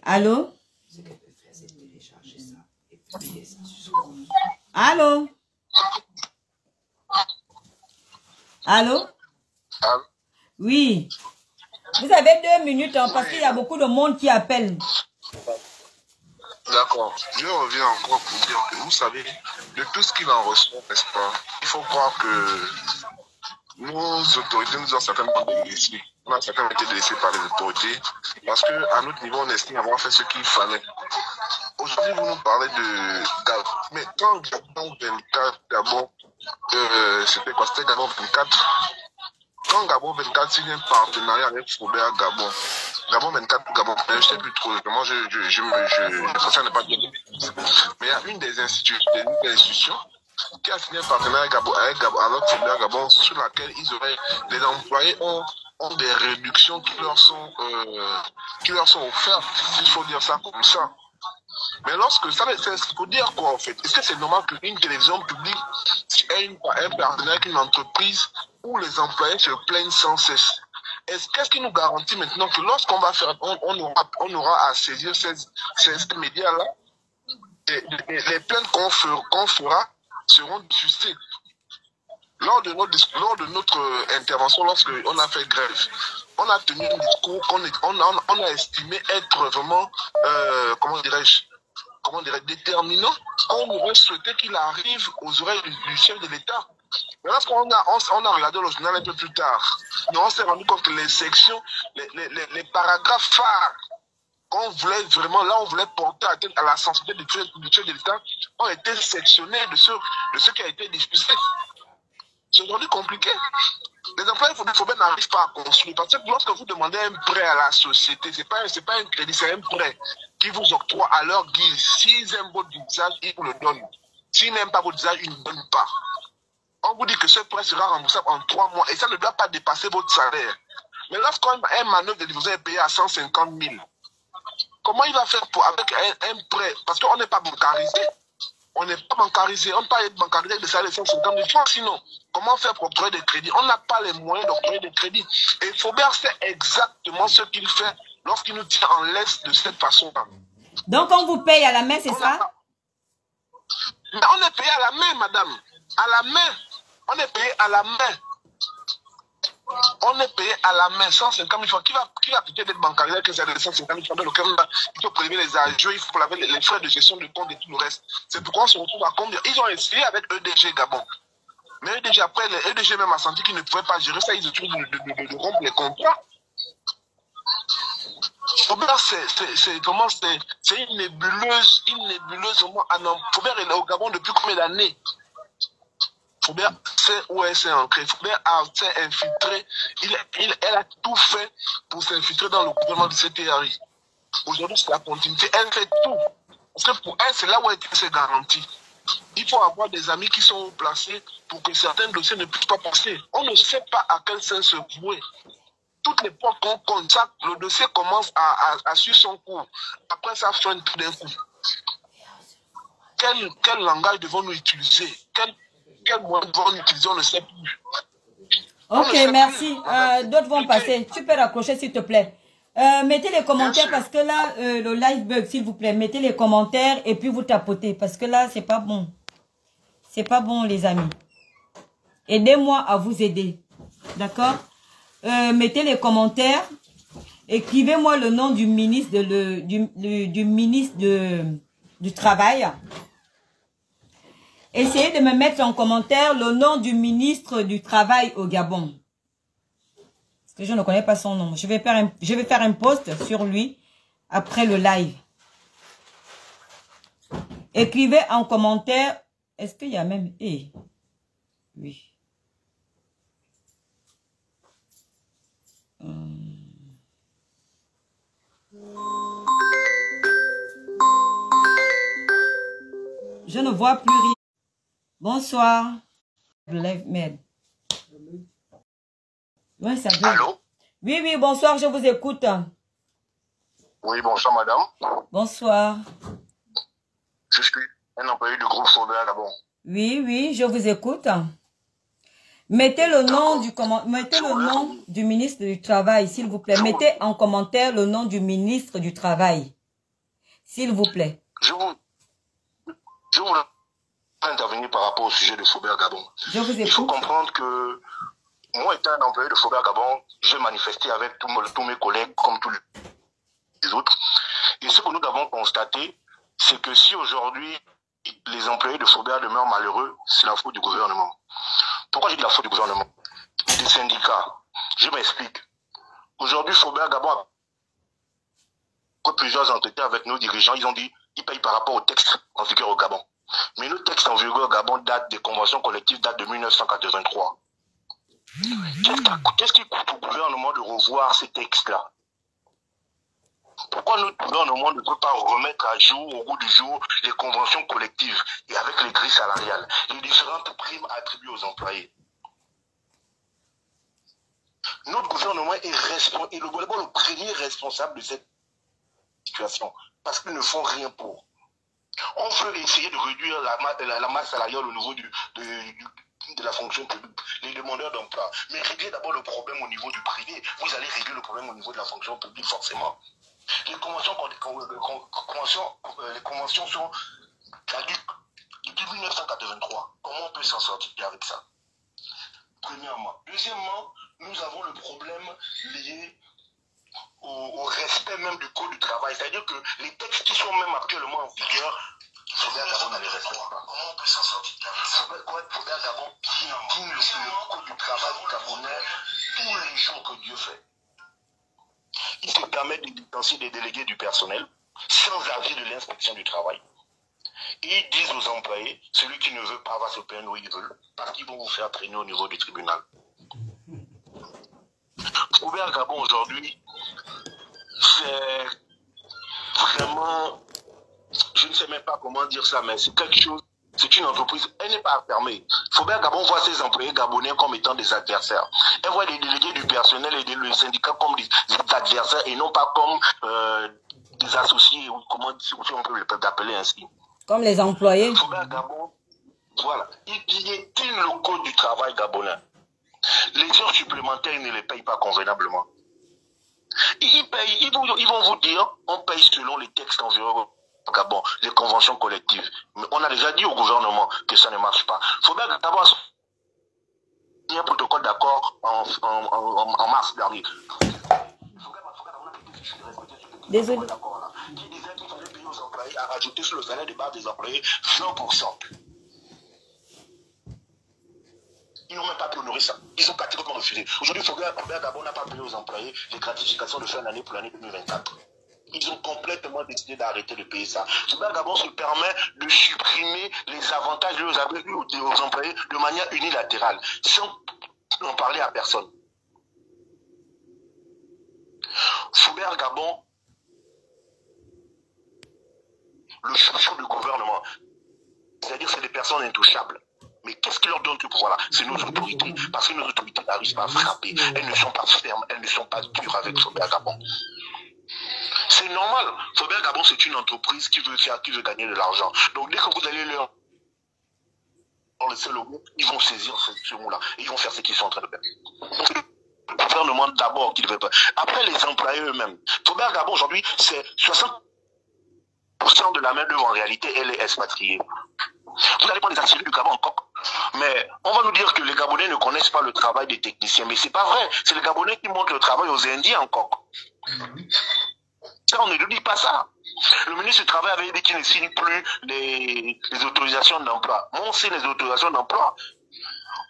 Allô? Allô? Allô? Oui. Vous avez 2 minutes parce qu'il y a beaucoup de monde qui appelle. D'accord. Je reviens encore pour dire que vous savez, de tout ce qu'il en ressort, n'est-ce pas, il faut croire que nos autorités nous ont certainement délaissés. On a certainement été délaissés par les autorités parce qu'à notre niveau, on estime avoir fait ce qu'il fallait. Aujourd'hui, vous nous parlez de Gabon. Mais quand Gabon 24, Gabon, c'était quoi? C'était Gabon 24. Quand Gabon 24 signe un partenariat avec Faubert Gabon, Gabon 24 ou Gabon, je ne sais plus trop. Moi, je préfère ne pas dire. Mais il y a une des institutions qui a signé un partenariat avec Faubert Gabon sur laquelle les employés ont des réductions qui leur sont offertes, s'il faut dire ça comme ça. Mais lorsque ça, c'est pour dire quoi en fait? Est-ce que c'est normal qu'une télévision publique ait un partenariat avec une entreprise où les employés se plaignent sans cesse? Qu'est-ce qui nous garantit maintenant que lorsqu'on va faire, on aura à saisir ces médias-là, les plaintes qu'on fera seront diffusées? Lors de notre intervention, lorsqu'on a fait grève, on a tenu un discours qu'on a estimé être vraiment, comment dirais-je, déterminant, qu'on aurait souhaité qu'il arrive aux oreilles du chef de l'État. Mais lorsqu'on a regardé le journal un peu plus tard, on s'est rendu compte que les sections, les paragraphes phares qu'on voulait vraiment, là on voulait porter à la sensibilité du chef de l'État, ont été sectionnés de ce qui a été diffusé. C'est aujourd'hui compliqué. Les employés Faubert n'arrivent pas à construire. Parce que lorsque vous demandez un prêt à la société, ce n'est pas un crédit, c'est un prêt qui vous octroie à leur guise. S'ils aiment votre visage, ils vous le donnent. S'ils n'aiment pas votre visage, ils ne donnent pas. On vous dit que ce prêt sera remboursable en 3 mois et ça ne doit pas dépasser votre salaire. Mais lorsqu'un manœuvre de livraison est payé à 150 000, comment il va faire avec un prêt? Parce qu'on n'est pas bancarisé. On n'est pas bancarisé. On ne peut pas être bancarisé avec des salaires de 150 000 francs. Sinon, comment faire pour octroyer des crédits? On n'a pas les moyens d'octroyer des crédits. Et Faubert sait exactement ce qu'il fait lorsqu'il nous tient en laisse de cette façon-là. Donc, on vous paye à la main, c'est ça? Mais on est payé à la main, madame. À la main. On est payé à la main. On est payé à la main 150 000 francs. Qui va appliquer d'être bancarisé avec les 150 000 francs dans lequel il faut prélever les agios, il faut laver les frais de gestion de compte et tout le reste. C'est pourquoi on se retrouve à combien? Ils ont essayé avec EDG Gabon. Mais EDG, après, les EDG même a senti qu'ils ne pouvaient pas gérer ça, ils ont essayé de rompre les contrats. Faubert, c'est une nébuleuse vraiment. Faubert est au Gabon depuis combien d'années? Faubert sait où elle s'est ancrée. Faubert s'est infiltré. Elle a tout fait pour s'infiltrer dans le gouvernement du CTRI. Aujourd'hui, c'est la continuité. Elle fait tout. Parce que pour elle, c'est là où elle s'est garantie. Il faut avoir des amis qui sont placés pour que certains dossiers ne puissent pas passer. On ne sait pas à quel sens se vouer. Toutes les fois qu'on contacte, le dossier commence à suivre son cours. Après, ça freine tout d'un coup. Quel langage devons-nous utiliser? Quel moyen devons-nous utiliser? On ne sait plus. Ok, merci. D'autres vont passer. Tu peux raccrocher, s'il te plaît. Mettez les commentaires parce que là, le live bug, s'il vous plaît. Mettez les commentaires et puis vous tapotez parce que là, c'est pas bon. C'est pas bon, les amis. Aidez-moi à vous aider. D'accord? Mettez les commentaires. Écrivez-moi le nom du ministre du Travail. Essayez de me mettre en commentaire le nom du ministre du Travail au Gabon. Parce que je ne connais pas son nom. Je vais faire un post sur lui après le live. Écrivez en commentaire. Est-ce qu'il y a même... Oui. Je ne vois plus rien. Bonsoir. Ouais, ça veut... Allô? Oui, oui, bonsoir, je vous écoute. Oui, bonsoir madame. Bonsoir. Je suis un employé du groupe Faubert à Gabon. Oui, oui, je vous écoute. Mettez le nom du ministre du Travail, s'il vous plaît. Mettez en commentaire le nom du ministre du Travail, s'il vous plaît. Je voulais intervenir par rapport au sujet de Faubert Gabon. Je vous écoute. Il faut comprendre que moi, étant un employé de Faubert Gabon, j'ai manifesté avec tous mes collègues, comme tous les autres. Et ce que nous avons constaté, c'est que si aujourd'hui, les employés de Faubert demeurent malheureux, c'est la faute du gouvernement. Pourquoi j'ai dit la faute du gouvernement? Des syndicats. Je m'explique. Aujourd'hui, Faubert Gabon a plusieurs entretiens avec nos dirigeants. Ils ont dit qu'ils payent par rapport au texte en vigueur au Gabon. Mais nos textes en vigueur au Gabon datent des conventions collectives, datent de 1983. Qu'est-ce qui coûte au gouvernement de revoir ces textes-là? Pourquoi notre gouvernement ne peut pas remettre à jour, au goût du jour, les conventions collectives et avec les grilles salariales, les différentes primes attribuées aux employés? Notre gouvernement est le premier responsable de cette situation, parce qu'ils ne font rien pour. On veut essayer de réduire la masse salariale au niveau de la fonction publique, les demandeurs d'emploi. Mais régler d'abord le problème au niveau du privé. Vous allez régler le problème au niveau de la fonction publique, forcément. Les conventions sont caduques depuis 1983. Comment on peut s'en sortir avec ça? Premièrement. Deuxièmement, nous avons le problème lié au respect même du code du travail. C'est-à-dire que les textes qui sont même actuellement en vigueur, Faubert Gabon ne les respecte pas. Comment on peut s'en sortir avec ça? Faubert Gabon qui le code du travail gabonais tous les jours que Dieu fait. Il se permet de licencier des délégués du personnel sans avis de l'inspection du travail. Et ils disent aux employés, celui qui ne veut pas va se plaindre où ils veulent, parce qu'ils vont vous faire traîner au niveau du tribunal. Faubert Gabon aujourd'hui, c'est vraiment, je ne sais même pas comment dire ça, mais c'est quelque chose, c'est une entreprise, elle n'est pas fermée. Faubert Gabon voit ses employés gabonais comme étant des adversaires. Elle voit les délégués du personnel et les syndicats comme des adversaires et non pas comme des associés, ou comment on peut les appeler ainsi. Comme les employés. Faubert Gabon, voilà, il piétine le code du travail gabonais. Les heures supplémentaires, ils ne les payent pas convenablement. Ils vont vous dire, on paye selon les textes environ Gabon, les conventions collectives. Mais on a déjà dit au gouvernement que ça ne marche pas. Faubert Gabon a signé un protocole d'accord en mars dernier. Désolé. Qui disait qu'il fallait payer aux employés à rajouter sur le salaire de base des employés 20%. Ils n'ont même pas pu honorer ça. Ils ont catégoriquement refusé. Aujourd'hui, Faubert Gabon n'a pas payé aux employés les gratifications de fin d'année pour l'année 2024. Ils ont complètement décidé d'arrêter de payer ça. Faubert Gabon se permet de supprimer les avantages aux employés de manière unilatérale, sans en parler à personne. Faubert Gabon, le chouchou du gouvernement, c'est-à-dire c'est des personnes intouchables. Mais qu'est-ce qui leur donne ce pouvoir-là? C'est nos autorités. Parce que nos autorités n'arrivent pas à frapper. Elles ne sont pas fermes, elles ne sont pas dures avec Faubert Gabon. C'est normal. Faubert Gabon, c'est une entreprise qui veut gagner de l'argent. Donc dès que vous allez leur laisser le mot, ils vont saisir ce mot-là. Et ils vont faire ce qu'ils sont en train de faire. Le gouvernement d'abord qui ne veut pas. Après les employés eux-mêmes. Faubert Gabon, aujourd'hui, c'est 60% de la main-d'œuvre en réalité, elle est expatriée. Vous allez prendre les assurés du Gabon encore. Mais on va nous dire que les Gabonais ne connaissent pas le travail des techniciens. Mais c'est pas vrai. C'est les Gabonais qui montrent le travail aux Indiens encore. Ça, on ne nous dit pas ça. Le ministre du Travail avait dit qu'il ne signe plus les autorisations d'emploi. Moi, on signe les autorisations d'emploi.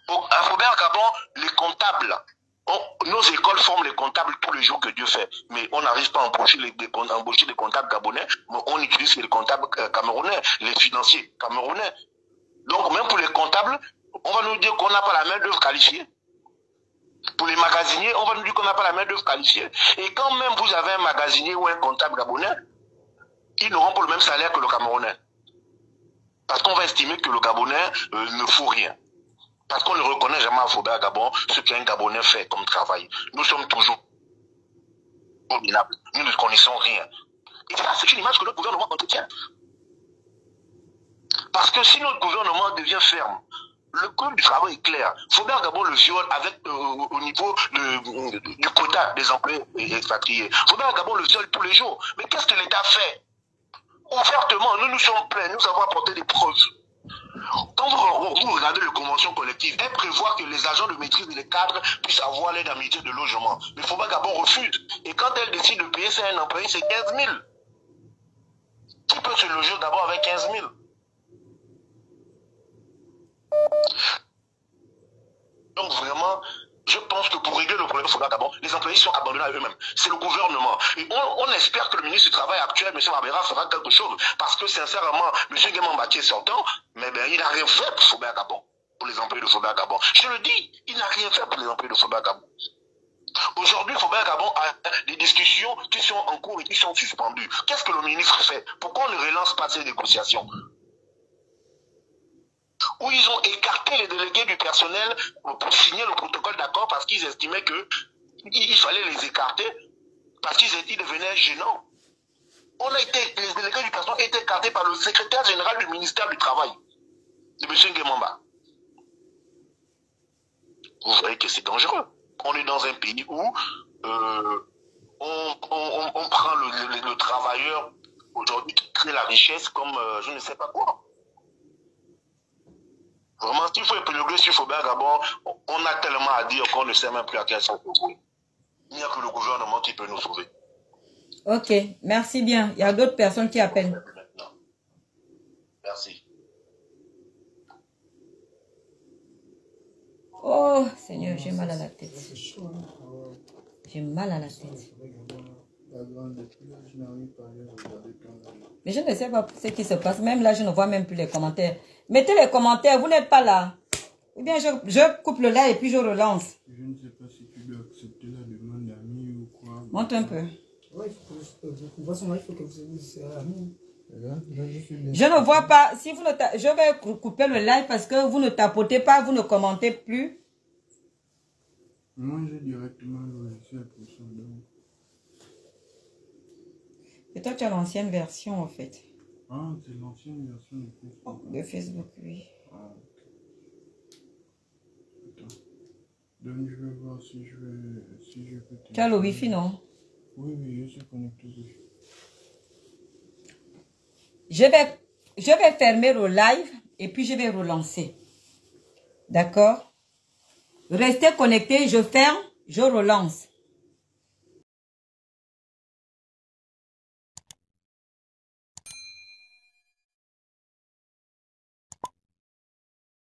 À Faubert Gabon, les comptables Nos écoles forment les comptables tous les jours que Dieu fait. Mais on n'arrive pas à embaucher des comptables gabonais, mais on utilise les comptables camerounais, les financiers camerounais. Donc même pour les comptables, on va nous dire qu'on n'a pas la main-d'œuvre qualifiée. Pour les magasiniers, on va nous dire qu'on n'a pas la main-d'œuvre qualifiée. Et quand même vous avez un magasinier ou un comptable gabonais, ils n'auront pas le même salaire que le Camerounais. Parce qu'on va estimer que le Gabonais ne fout rien. Parce qu'on ne reconnaît jamais à Faubert Gabon ce qu'un Gabonais fait comme travail. Nous sommes toujours minables. Nous ne connaissons rien. Et ça, c'est une image que notre gouvernement entretient. Parce que si notre gouvernement devient ferme, le code du travail est clair. Faubert Gabon le viole avec, au niveau du quota des employés expatriés. Faubert Gabon le viole tous les jours. Mais qu'est-ce que l'État fait? Ouvertement, nous nous sommes pleins, nous avons apporté des preuves. Quand vous regardez les conventions collectives, elles prévoient que les agents de maîtrise et les cadres puissent avoir l'indemnité de logement. Mais Faubert Gabon refuse. Et quand elle décide de payer ça à un employé, c'est 15 000. Qui peut se loger d'abord avec 15 000? Donc vraiment, je pense que pour régler le problème Faubert Gabon, les employés sont abandonnés à eux-mêmes. C'est le gouvernement. Et on espère que le ministre du Travail actuel, M. Mabera, fera quelque chose. Parce que sincèrement, M. Guémamba qui est sortant, mais ben, il n'a rien fait pour Faubert Gabon, pour les employés de Faubert Gabon. Je le dis, il n'a rien fait pour les employés de Faubert Gabon. Aujourd'hui, Faubert Gabon a des discussions qui sont en cours et qui sont suspendues. Qu'est-ce que le ministre fait? Pourquoi on ne relance pas ces négociations? Où ils ont écarté les délégués du personnel pour signer le protocole d'accord parce qu'ils estimaient qu'il fallait les écarter parce qu'ils devenaient gênants. Les délégués du personnel ont été écartés par le secrétaire général du ministère du Travail, de M. Nguemamba. Vous voyez que c'est dangereux. On est dans un pays où on prend le travailleur aujourd'hui qui crée la richesse comme je ne sais pas quoi. Vraiment, s'il faut épiloguer sur Faubert Gabon, on a tellement à dire qu'on ne sait même plus à quel sens trouver. Il n'y a que le gouvernement qui peut nous sauver. Ok, merci bien. Il y a d'autres personnes qui appellent. Merci. Oh, Seigneur, j'ai mal à la tête. J'ai mal à la tête. Mais je ne sais pas ce qui se passe. Même là, je ne vois même plus les commentaires. Mettez les commentaires, vous n'êtes pas là. Ou bien je coupe le live et puis je relance. Je ne sais pas si tu dois accepter la demande d'amis ou quoi. Monte un peu. Ouais, il faut que vous soyez amis. Je ne vois pas. Si vous ne je vais couper le live parce que vous ne tapotez pas, vous ne commentez plus. Moi, j'ai directement le logiciel pour ça. Donc. Et toi, tu as l'ancienne version, en fait. Ah, c'est l'ancienne version de Facebook. De Facebook, oui. Ah, ok. Attends. Donc, je vais voir si je peux... Tu as le Wi-Fi, non? Oui, oui, je suis connecté dessus. Je vais fermer le live et puis je vais relancer. D'accord? Restez connectés, je ferme, je relance.